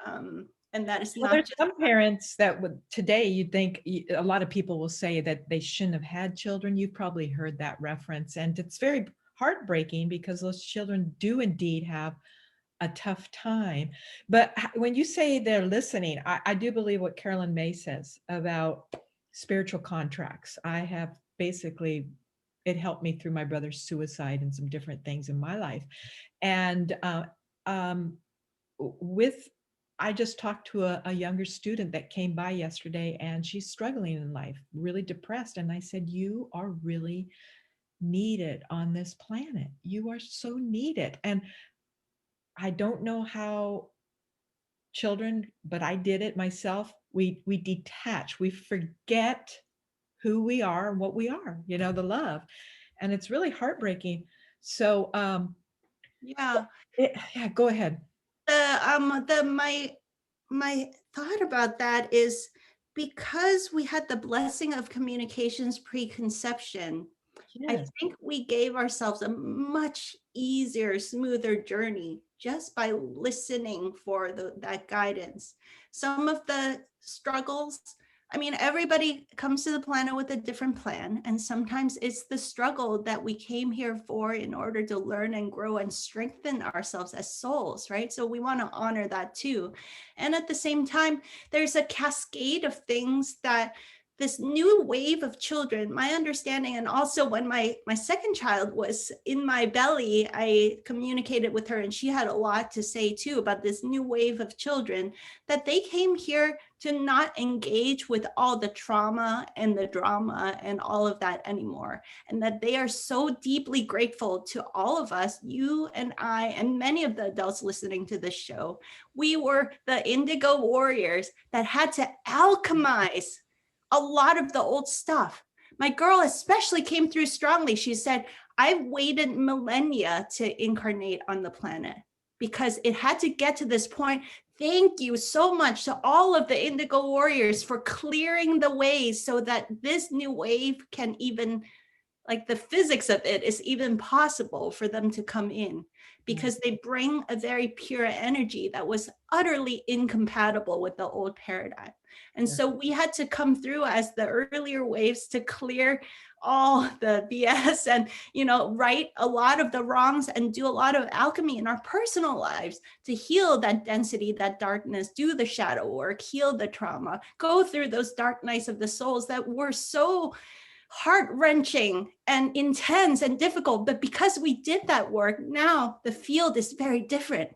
And that is Well, not there's just some parents that would today, you'd think a lot of people will say that they shouldn't have had children. You've probably heard that reference, and it's very heartbreaking because those children do indeed have a tough time. But when you say they're listening, I do believe what Carolyn May says about spiritual contracts. I have basically, it helped me through my brother's suicide and some different things in my life. And with I just talked to a younger student that came by yesterday, and she's struggling in life, really depressed. And I said, you are really needed on this planet. You are so needed. And I don't know how children, but I did it myself. We detach, we forget who we are and what we are, the love. And it's really heartbreaking. So yeah. yeah, go ahead. My thought about that is because we had the blessing of communications preconception, I Yes. think we gave ourselves a much easier, smoother journey just by listening for that guidance. Some of the struggles, everybody comes to the planet with a different plan. And sometimes it's the struggle that we came here for in order to learn and grow and strengthen ourselves as souls, right? So we want to honor that too. And at the same time, there's a cascade of things that this new wave of children, my understanding, and also when my second child was in my belly, I communicated with her and she had a lot to say too about this new wave of children, that they came here to not engage with all the trauma and the drama and all of that anymore. And that they are so deeply grateful to all of us, you and I, and many of the adults listening to this show. We were the indigo warriors that had to alchemize a lot of the old stuff. My girl especially came through strongly. She said, I've waited millennia to incarnate on the planet because it had to get to this point. Thank you so much to all of the indigo warriors for clearing the way so that this new wave can even, like the physics of it is even possible for them to come in, because they bring a very pure energy that was utterly incompatible with the old paradigm. And so we had to come through as the earlier waves to clear all the BS and, right a lot of the wrongs and do a lot of alchemy in our personal lives to heal that density, that darkness, do the shadow work, heal the trauma, go through those dark nights of the souls that were so heart-wrenching and intense and difficult. But because we did that work, now the field is very different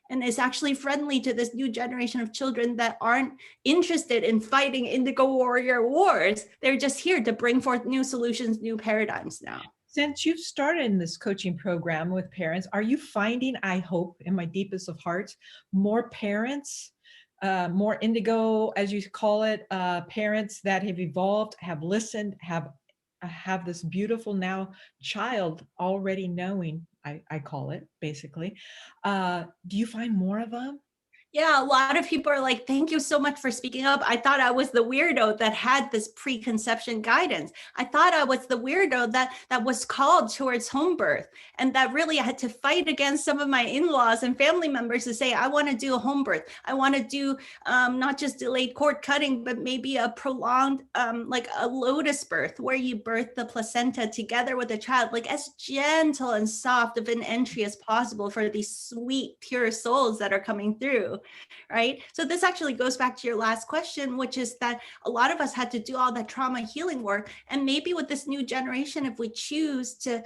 and is actually friendly to this new generation of children that aren't interested in fighting indigo warrior wars. They're just here to bring forth new solutions, new paradigms now. Since you've started in this coaching program with parents, are you finding, I hope, in my deepest of hearts, more parents, more indigo, as you call it, parents that have evolved, have listened, have this beautiful now child already knowing, I call it basically. Do you find more of them? Yeah, a lot of people are like, thank you so much for speaking up. I thought I was the weirdo that had this preconception guidance. I thought I was the weirdo that was called towards home birth, and that really I had to fight against some of my in-laws and family members to say, I want to do a home birth. I want to do not just delayed cord cutting, but maybe a prolonged, like a lotus birth, where you birth the placenta together with the child, like as gentle and soft of an entry as possible for these sweet, pure souls that are coming through. Right? So this actually goes back to your last question, which is that a lot of us had to do all that trauma healing work. And maybe with this new generation, if we choose to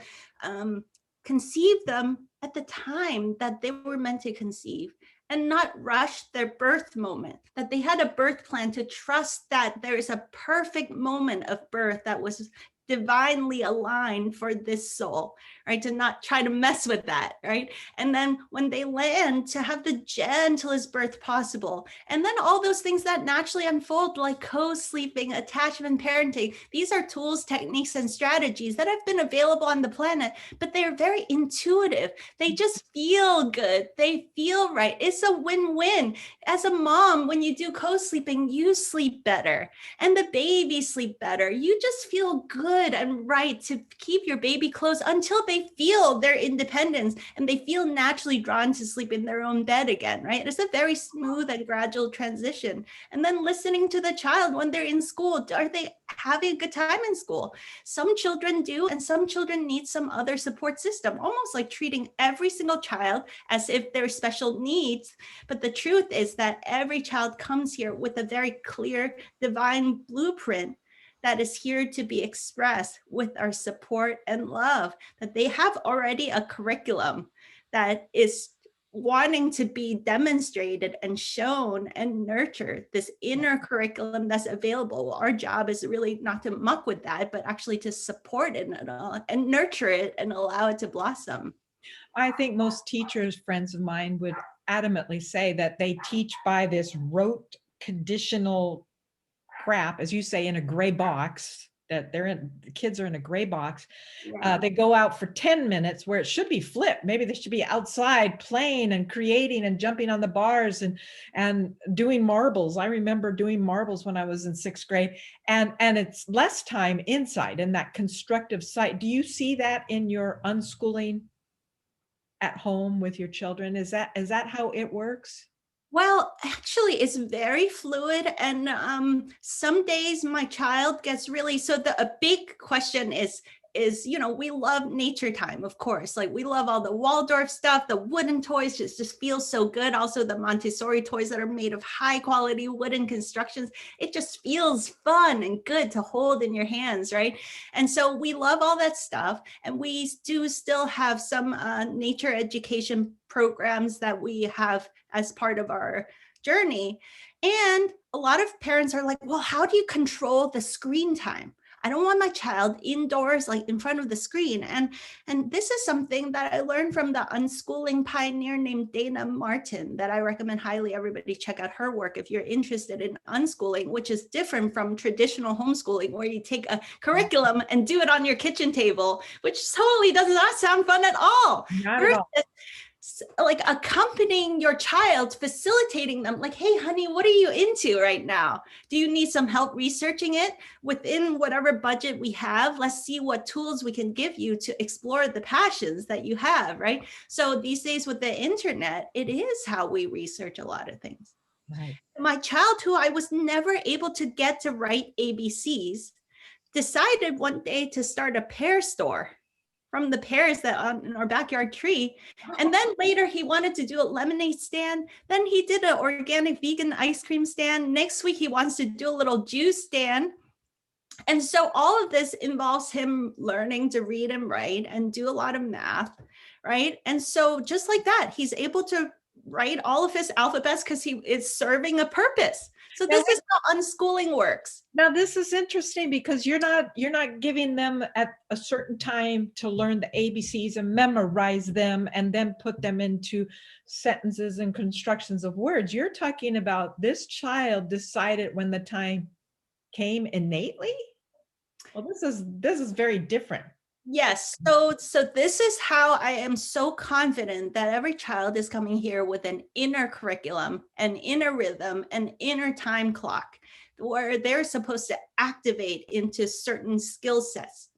conceive them at the time that they were meant to conceive and not rush their birth moment, that they had a birth plan, to trust that there is a perfect moment of birth that was divinely aligned for this soul, right? To not try to mess with that, right? And then when they land, to have the gentlest birth possible. And then all those things that naturally unfold, like co-sleeping, attachment, parenting. These are tools, techniques, and strategies that have been available on the planet, but they are very intuitive. They just feel good. They feel right. It's a win-win. As a mom, when you do co-sleeping, you sleep better and the baby sleep better. You just feel good and right to keep your baby close until they feel their independence and they feel naturally drawn to sleep in their own bed again, right? It's a very smooth and gradual transition. And then listening to the child when they're in school. Are they having a good time in school? Some children do, and some children need some other support system, almost like treating every single child as if they're special needs. But the truth is that every child comes here with a very clear divine blueprint that is here to be expressed with our support and love, that they have already a curriculum that is wanting to be demonstrated and shown and nurtured, this inner curriculum that's available. Our job is really not to muck with that, but actually to support it and nurture it and allow it to blossom. I think most teachers, friends of mine, would adamantly say that they teach by this rote conditional crap, as you say, in a gray box, that the kids are in a gray box. Yeah. They go out for 10 minutes where it should be flipped. Maybe they should be outside playing and creating and jumping on the bars and doing marbles. I remember doing marbles when I was in 6th grade, and it's less time inside in that constructive site. Do you see that in your unschooling at home with your children? Is that how it works? Well, actually, it's very fluid. And some days my child gets really, so a big question is, we love nature time, of course. Like we love all the Waldorf stuff, the wooden toys just feels so good. Also the Montessori toys that are made of high quality wooden constructions. It just feels fun and good to hold in your hands, right? And so we love all that stuff. And we do still have some nature education programs that we have as part of our journey. And a lot of parents are like, well, how do you control the screen time? I don't want my child indoors, like in front of the screen. And this is something that I learned from the unschooling pioneer named Dana Martin, that I recommend highly everybody check out her work if you're interested in unschooling, which is different from traditional homeschooling, where you take a curriculum and do it on your kitchen table, which totally does not sound fun at all. Not at all. Like accompanying your child, facilitating them, like, hey, honey, what are you into right now? Do you need some help researching it? Within whatever budget we have, let's see what tools we can give you to explore the passions that you have, right? So these days with the internet, it is how we research a lot of things. Right. My child, who I was never able to get to write ABCs, decided one day to start a pear store from the pears that on in our backyard tree. And then later he wanted to do a lemonade stand. Then he did an organic vegan ice cream stand. Next week, he wants to do a little juice stand. And so all of this involves him learning to read and write and do a lot of math, right? And so just like that, he's able to write all of his alphabets because he is serving a purpose. So this is how unschooling works. Now this is interesting because you're not giving them at a certain time to learn the ABCs and memorize them and then put them into sentences and constructions of words. You're talking about this child decided when the time came innately. Well, this is very different. Yes. So this is how I am so confident that every child is coming here with an inner curriculum, an inner rhythm, an inner time clock where they're supposed to activate into certain skill sets.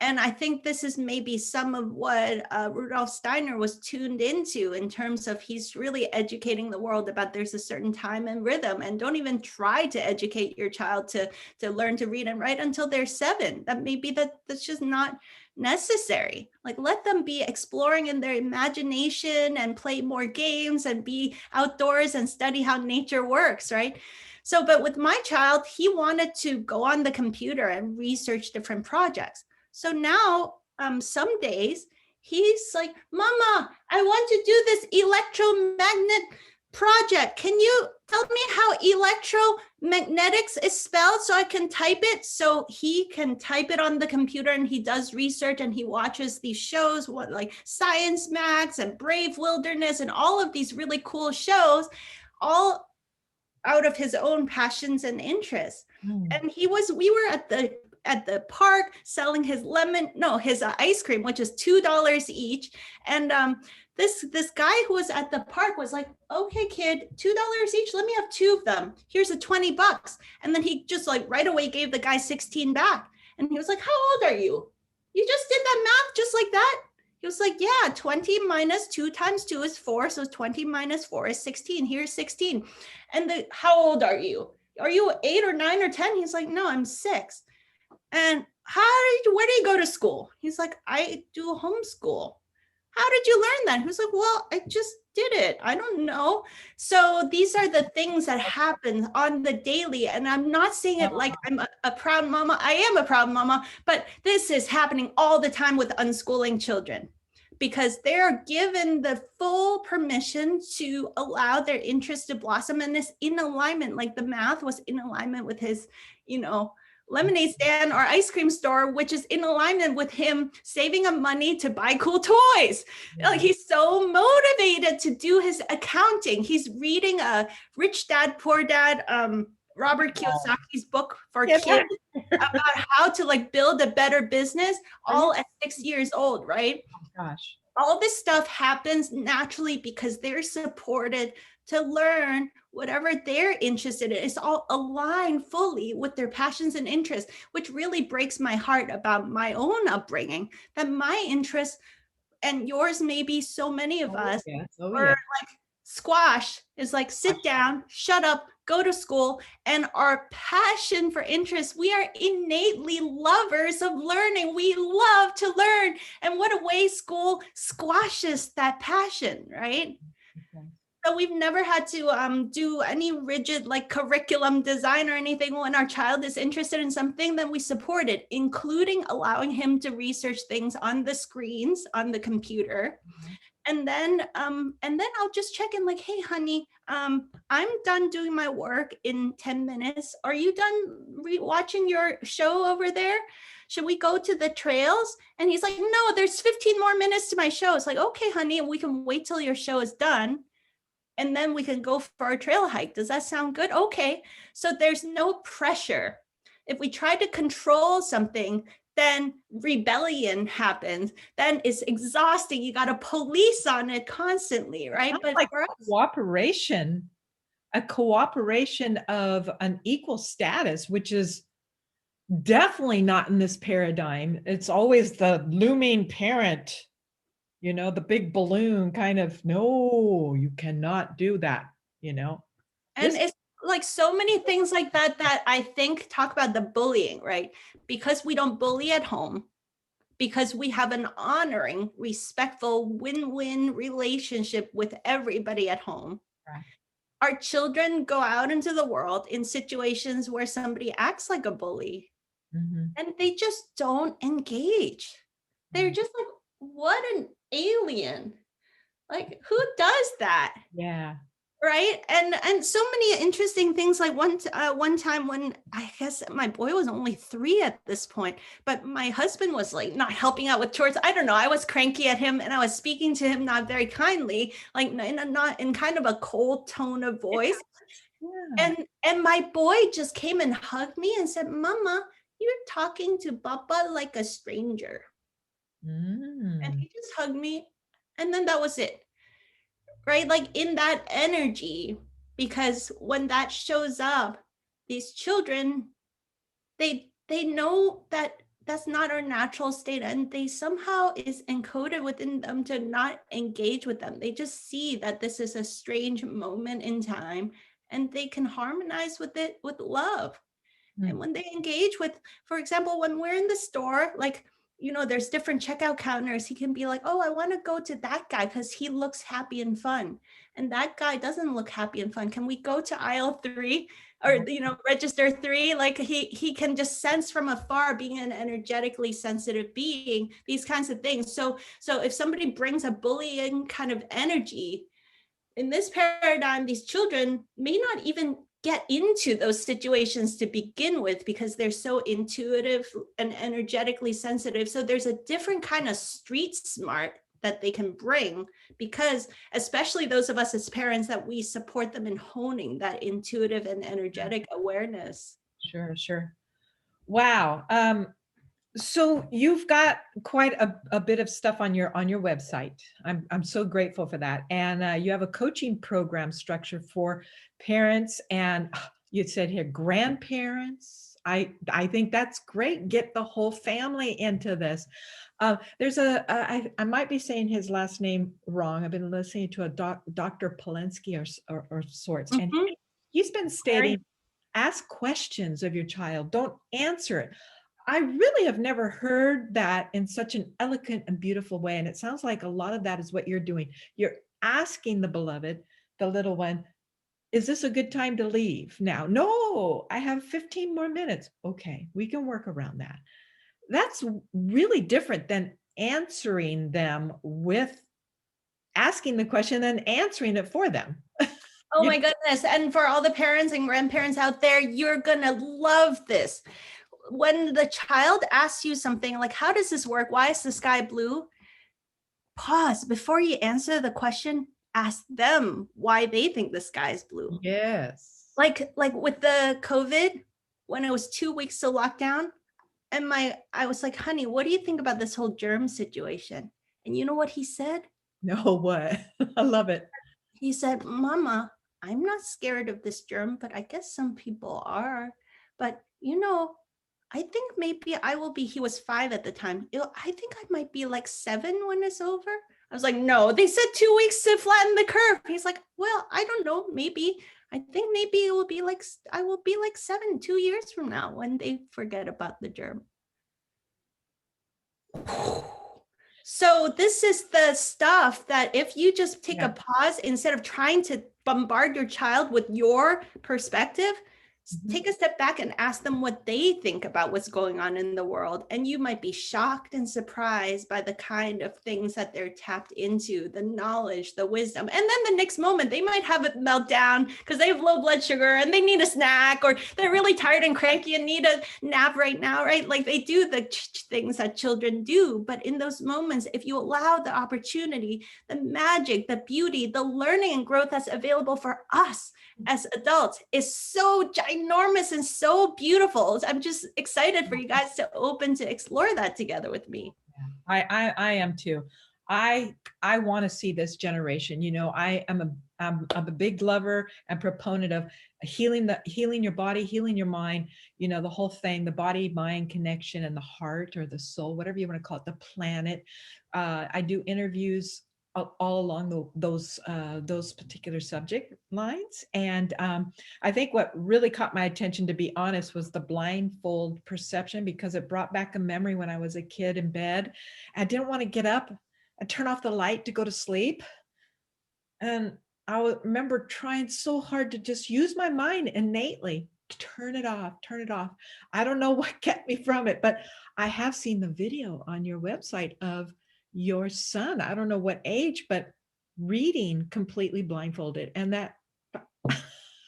And I think this is maybe some of what Rudolf Steiner was tuned into in terms of he's really educating the world about there's a certain time and rhythm, and don't even try to educate your child to learn to read and write until they're 7. That maybe that's just not necessary. Like, let them be exploring in their imagination and play more games and be outdoors and study how nature works, right? So, but with my child, he wanted to go on the computer and research different projects. So now, some days he's like, Mama, I want to do this electromagnet project. Can you tell me how electromagnetics is spelled so I can type it? So he can type it on the computer, and he does research and he watches these shows, like Science Max and Brave Wilderness and all of these really cool shows, all out of his own passions and interests. And we were at the park selling his ice cream, which is $2 each. And this guy who was at the park was like, okay, kid, $2 each. Let me have 2 of them. Here's a $20. And then he just like right away gave the guy 16 back. And he was like, how old are you? You just did that math just like that? He was like, yeah, 20 minus 2 times 2 is 4. So 20 minus 4 is 16. Here's 16. And how old are you? Are you 8 or 9 or 10? He's like, no, I'm 6. And where do you go to school? He's like, I do homeschool. How did you learn that? He was like, well, I just did it. I don't know. So these are the things that happen on the daily. And I'm not saying it like I'm a proud mama. I am a proud mama, but this is happening all the time with unschooling children, because they're given the full permission to allow their interest to blossom, and it's in alignment. Like the math was in alignment with his, lemonade stand or ice cream store, which is in alignment with him saving up money to buy cool toys. Yeah. Like, he's so motivated to do his accounting. He's reading a Rich Dad, Poor Dad, Robert Kiyosaki's book for kids about how to like build a better business, all at 6 years old, right? Oh gosh. All this stuff happens naturally because they're supported to learn whatever they're interested in. It's all aligned fully with their passions and interests, which really breaks my heart about my own upbringing, that my interests and yours, maybe so many of us, are like squash is like, sit down, shut up, go to school. And our passion for interest, we are innately lovers of learning. We love to learn. And what a way school squashes that passion, right? Okay. So we've never had to do any rigid like curriculum design or anything. When our child is interested in something, then we support it, including allowing him to research things on the screens, on the computer. Mm-hmm. And then I'll just check in like, hey, honey, I'm done doing my work in 10 minutes. Are you done watching your show over there? Should we go to the trails? And he's like, no, there's 15 more minutes to my show. It's like, okay, honey, we can wait till your show is done. And then we can go for our trail hike. Does that sound good? Okay. So there's no pressure. If we try to control something, then rebellion happens. Then it's exhausting. You got to police on it constantly, right? But like a cooperation of an equal status, which is definitely not in this paradigm. It's always the looming parent, the big balloon kind of, no, you cannot do that, And it's like so many things like that I think talk about the bullying, right? Because we don't bully at home, because we have an honoring, respectful, win-win relationship with everybody at home. Right. Our children go out into the world in situations where somebody acts like a bully, Mhm. and they just don't engage. They're Mm. just like, what an alien. Like, who does that? Yeah. Right. And so many interesting things. Like one time when I guess my boy was only 3 at this point, but my husband was like not helping out with chores. I don't know. I was cranky at him and I was speaking to him not very kindly, like not in kind of a cold tone of voice. Yeah. And my boy just came and hugged me and said, Mama, you're talking to Papa like a stranger. And Mm. he just hugged me. And then that was it. Right? Like in that energy, because when that shows up, these children, they know that that's not our natural state, and they somehow is encoded within them to not engage with them. They just see that this is a strange moment in time, and they can harmonize with it with love. And Mm. when they engage with, for example, when we're in the store, like, there's different checkout counters, he can be like, oh, I want to go to that guy because he looks happy and fun. And that guy doesn't look happy and fun. Can we go to aisle 3 or, register 3? Like he can just sense from afar, being an energetically sensitive being, these kinds of things. So if somebody brings a bullying kind of energy, in this paradigm, these children may not even get into those situations to begin with because they're so intuitive and energetically sensitive. So there's a different kind of street smart that they can bring, because especially those of us as parents, that we support them in honing that intuitive and energetic awareness. Sure, sure. Wow. So you've got quite a bit of stuff on your website. I'm so grateful for that. And you have a coaching program structured for parents and you said here grandparents. I think that's great. Get the whole family into this. There's I might be saying his last name wrong. I've been listening to a Dr. Polensky or sorts, and Mhm. he's been Very. stating, ask questions of your child. Don't answer it. I really have never heard that in such an eloquent and beautiful way. And it sounds like a lot of that is what you're doing. You're asking the beloved, the little one, is this a good time to leave now? No, I have 15 more minutes. Okay, we can work around that. That's really different than answering them with asking the question and answering it for them. Oh You- my goodness. And for all the parents and grandparents out there, you're going to love this. When the child asks you something like, how does this work? Why is the sky blue? Pause before you answer the question. Ask them why they think the sky is blue. yes. Like with the COVID, when it was 2 weeks to lockdown, and I was like, honey, what do you think about this whole germ situation? And you know what he said? No, what? I love it. He said, Mama, I'm not scared of this germ, but I guess some people are. But, I think maybe I will be, he was 5 at the time. I think I might be like 7 when it's over. I was like, no, they said 2 weeks to flatten the curve. He's like, well, I don't know. Maybe, I think maybe it will be like, I will be like 7, 2 years from now when they forget about the germ. So this is the stuff that if you just take Yeah. a pause, instead of trying to bombard your child with your perspective, Mhm. take a step back and ask them what they think about what's going on in the world. And you might be shocked and surprised by the kind of things that they're tapped into, the knowledge, the wisdom. And then the next moment, they might have a meltdown because they have low blood sugar and they need a snack, or they're really tired and cranky and need a nap right now, right? Like they do the things that children do. But in those moments, if you allow the opportunity, the magic, the beauty, the learning and growth that's available for us as adults is so ginormous and so beautiful. I'm just excited for you guys to open to explore that together with me. I am too. I want to see this generation. I'm a big lover and proponent of healing your body, healing your mind, the whole thing, the body mind connection and the heart or the soul, whatever you want to call it, the planet. I do interviews all along those particular subject lines. And I think what really caught my attention, to be honest, was the blindfold perception, because it brought back a memory when I was a kid in bed. I didn't want to get up and turn off the light to go to sleep. And I remember trying so hard to just use my mind innately turn it off, turn it off. I don't know what kept me from it, but I have seen the video on your website of your son. I don't know what age, but reading completely blindfolded. And that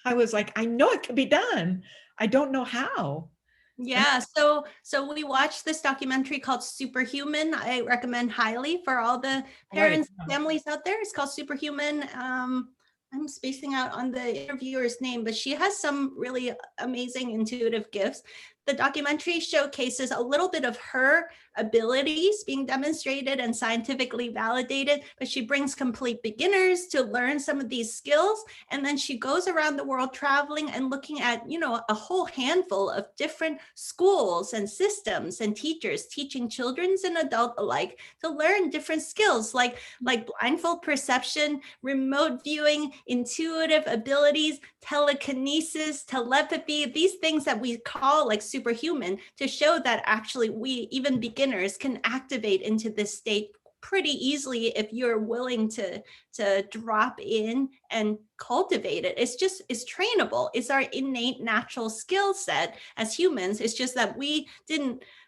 I was like, I know it could be done. I don't know how. Yeah, so we watched this documentary called Superhuman. I recommend highly for all the Right. parents, families out there. It's called Superhuman. I'm spacing out on the interviewer's name, but she has some really amazing intuitive gifts. The documentary showcases a little bit of her abilities being demonstrated and scientifically validated, but she brings complete beginners to learn some of these skills. And then she goes around the world traveling and looking at, a whole handful of different schools and systems and teachers teaching children's and adult alike to learn different skills like blindfold perception, remote viewing, intuitive abilities, telekinesis, telepathy, these things that we call like superhuman, to show that actually we, even beginners, can activate into this state pretty easily if you're willing to drop in and cultivate it. It's trainable. It's our innate natural skill set as humans. It's just that we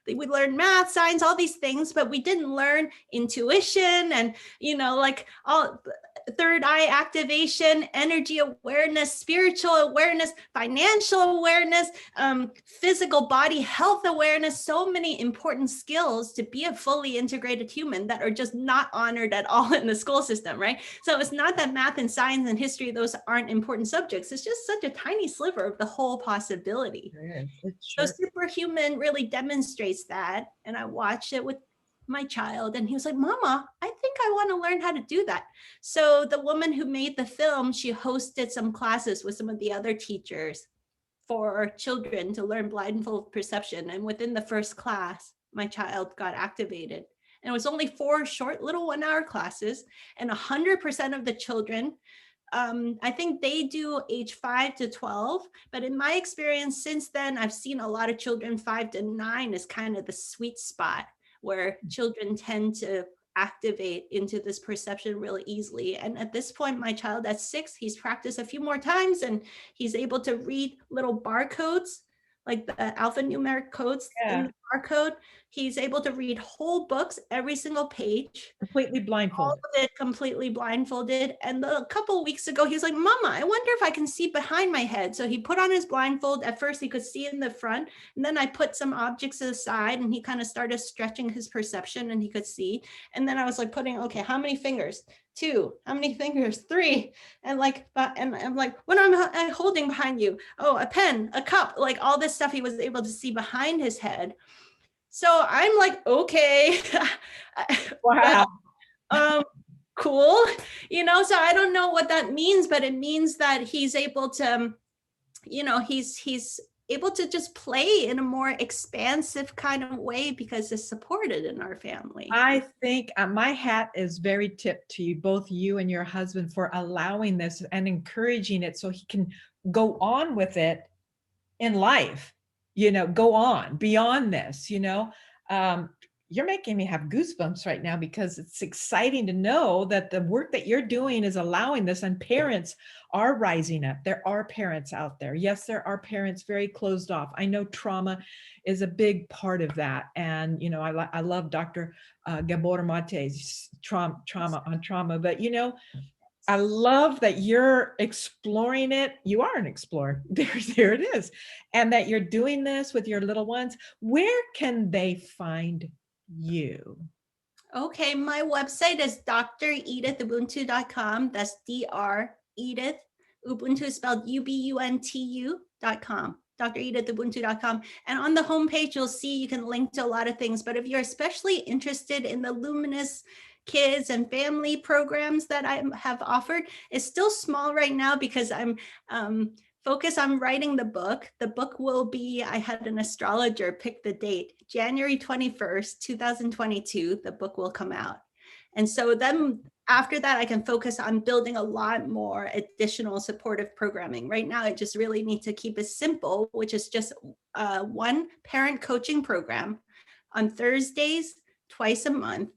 learned math, science, all these things, but we didn't learn intuition and, like all third eye activation, energy awareness, spiritual awareness, financial awareness, physical body health awareness, so many important skills to be a fully integrated human that are just not honored at all in the school system, right? So it's not that math and science and history, those aren't important subjects. It's just such a tiny sliver of the whole possibility. So Superhuman really demonstrates that. And I watched it with my child and he was like, Mama, I think I want to learn how to do that. So the woman who made the film, she hosted some classes with some of the other teachers for children to learn blindfold perception. And within the first class, my child got activated. And it was only 4 short little 1-hour classes, and 100% of the children, I think they do age 5 to 12, but in my experience since then, I've seen a lot of children 5 to 9 is kind of the sweet spot where children tend to activate into this perception really easily. And at this point, my child at 6, he's practiced a few more times and he's able to read little barcodes, like the alphanumeric codes in the barcode. He's able to read whole books, every single page. Completely blindfolded. All of it completely blindfolded. And a couple of weeks ago, he was like, Mama, I wonder if I can see behind my head. So he put on his blindfold. At first, he could see in the front. And then I put some objects to the side and he kind of started stretching his perception and he could see. And then I was like okay, how many fingers? 2. How many fingers? 3. And I'm like, what am I holding behind you? Oh, a pen, a cup, like all this stuff he was able to see behind his head. So I'm like, okay. Wow. Cool. So I don't know what that means, but it means that he's able to, he's able to just play in a more expansive kind of way because it's supported in our family. I think my hat is very tipped to you, both you and your husband, for allowing this and encouraging it so he can go on with it in life, go on beyond this, you're making me have goosebumps right now because it's exciting to know that the work that you're doing is allowing this, and parents are rising up. There are parents out there. Yes, there are parents very closed off. I know trauma is a big part of that. And, I love Dr. Gabor Mate's trauma on trauma, but, I love that you're exploring it. You are an explorer. There it is. And that you're doing this with your little ones. Where can they find you? Okay, my website is dredithubuntu.com. That's Dr. Edith. Ubuntu is spelled ubuntu.com. dredithubuntu.com. And on the homepage, you'll see you can link to a lot of things. But if you're especially interested in the Luminous kids and family programs that I have offered, it's still small right now because I'm focused on writing the book. The book will be, I had an astrologer pick the date, January 21st, 2022, the book will come out. And so then after that, I can focus on building a lot more additional supportive programming. Right now, I just really need to keep it simple, which is just one parent coaching program on Thursdays, twice a month.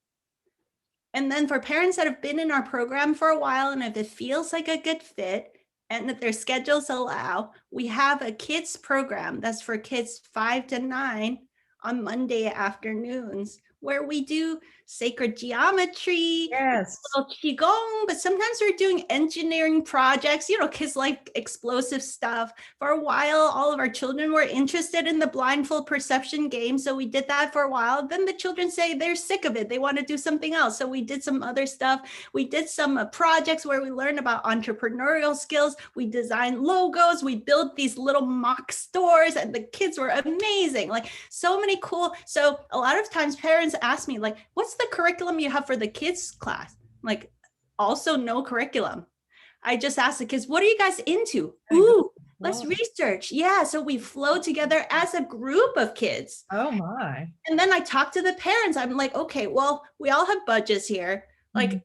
And then for parents that have been in our program for a while, and if it feels like a good fit, and if their schedules allow, we have a kids program that's for kids 5 to 9 on Monday afternoons, where we do sacred geometry, Yes. little qigong, but sometimes we're doing engineering projects. Kids like explosive stuff. For a while, all of our children were interested in the blindfold perception game, so we did that for a while. Then the children say they're sick of it, they want to do something else, so we did some other stuff. We did some projects where we learned about entrepreneurial skills. We designed logos, we built these little mock stores, and the kids were amazing. Like, so many cool. So a lot of times parents ask me, like, what's the curriculum you have for the kids class? Like, also no curriculum. I just ask the kids, what are you guys into? Ooh, let's research. Yeah. So we flow together as a group of kids. Oh my. And then I talk to the parents. I'm like, okay, well, we all have budgets here. Like,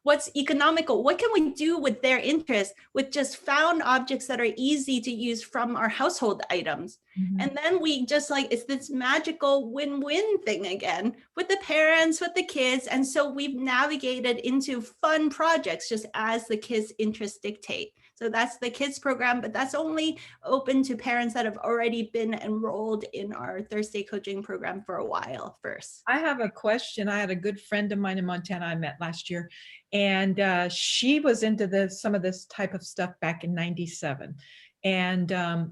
what's economical? What can we do with their interest, with just found objects that are easy to use from our household items? And then we just it's this magical win-win thing again with the parents, with the kids. And so we've navigated into fun projects just as the kids' interests dictate. So that's the kids program, but that's only open to parents that have already been enrolled in our Thursday coaching program for a while first. I have a question. I had a good friend of mine in Montana I met last year, and she was into some of this type of stuff back in '97. And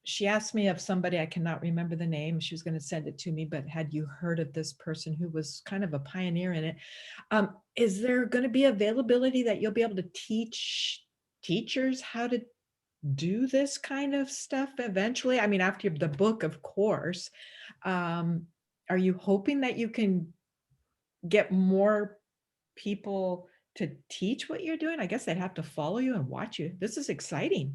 she asked me of somebody, I cannot remember the name. She was going to send it to me, but had you heard of this person who was kind of a pioneer in it? Is there going to be availability that you'll be able to teach teachers how to do this kind of stuff eventually? I mean, after the book, of course. Are you hoping that you can get more people to teach what you're doing? I guess they'd have to follow you and watch you. This is exciting.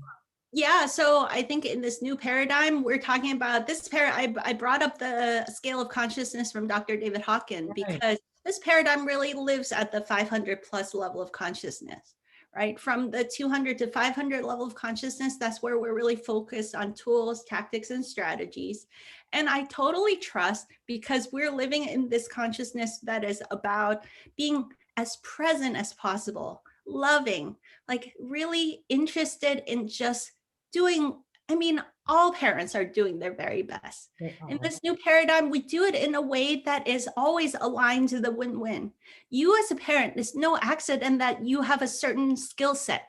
Yeah, so I think in this new paradigm, we're talking about this I brought up the scale of consciousness from Dr. David Hawkins, because this paradigm really lives at the 500 plus level of consciousness, right? From the 200 to 500 level of consciousness, that's where we're really focused on tools, tactics, and strategies. And I totally trust, because we're living in this consciousness that is about being as present as possible, loving, like really interested in just doing. I mean, all parents are doing their very best. In this new paradigm, we do it in a way that is always aligned to the win-win. You as a parent, it's no accident that you have a certain skill set,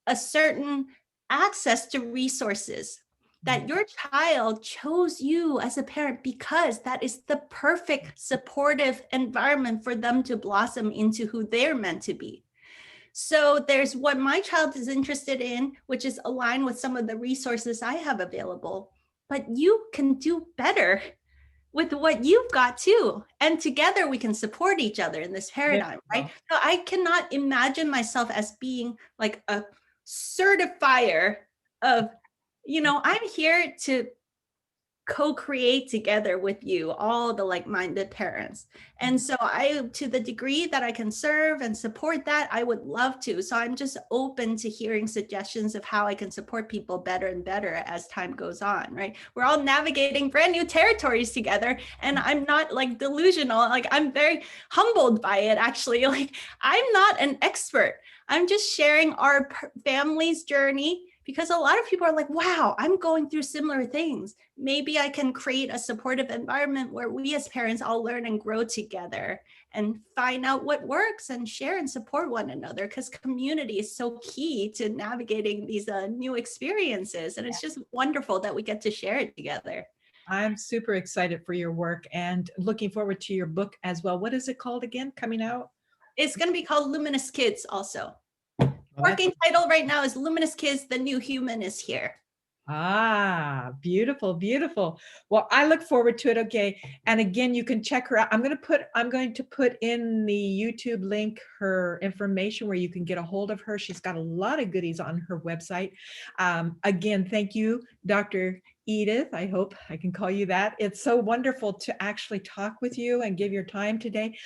a certain access to resources, that your child chose you as a parent because that is the perfect supportive environment for them to blossom into who they're meant to be. So there's what my child is interested in, which is aligned with some of the resources I have available, but you can do better with what you've got too. And together we can support each other in this paradigm, right? So I cannot imagine myself as being like a certifier of, I'm here to co-create together with you, all the like-minded parents. And so to the degree that I can serve and support that, I would love to. So I'm just open to hearing suggestions of how I can support people better and better as time goes on, right? We're all navigating brand new territories together, and I'm not like delusional. Like, I'm very humbled by it, actually. Like, I'm not an expert. I'm just sharing our family's journey, because a lot of people are like, wow, I'm going through similar things. Maybe I can create a supportive environment where we as parents all learn and grow together and find out what works and share and support one another, because community is so key to navigating these new experiences. And it's just wonderful that we get to share it together. I'm super excited for your work and looking forward to your book as well. What is it called again, coming out? It's going to be called Luminous Kids also. Working title right now is Luminous Kids, The New Human is Here. Ah, beautiful, beautiful. Well, I look forward to it. Okay. And again, you can check her out. I'm going to put in the YouTube link her information where you can get a hold of her. She's got a lot of goodies on her website. Again, thank you, Dr. Edith. I hope I can call you that. It's so wonderful to actually talk with you and give your time today.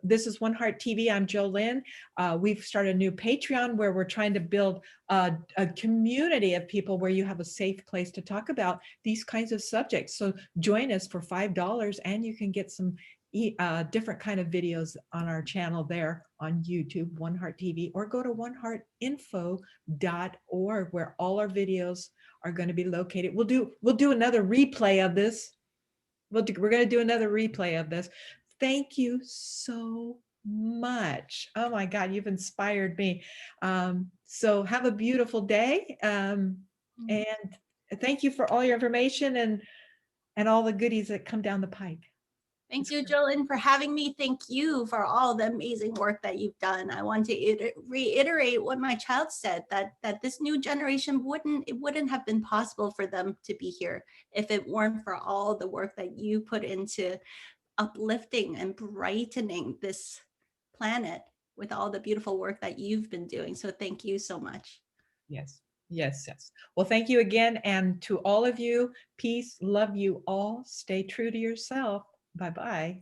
This is One Heart TV. I'm Jolynn. We've started a new Patreon where we're trying to build a community of people where you have a safe place to talk about these kinds of subjects. So join us for $5 and you can get some different kind of videos on our channel there on YouTube, One Heart TV, or go to oneheartinfo.org, where all our videos are going to be located. We'll do another replay of this. We're going to do another replay of this. Thank you so much. Oh my God, you've inspired me. So have a beautiful day. And thank you for all your information and all the goodies that come down the pike. Thank you, Jolyn, for having me. Thank you for all the amazing work that you've done. I want to reiterate what my child said, that this new generation wouldn't have been possible for them to be here if it weren't for all the work that you put into uplifting and brightening this planet with all the beautiful work that you've been doing. So thank you so much. Yes. Yes. Yes. Well, thank you again. And to all of you, peace, love you all. Stay true to yourself. Bye-bye.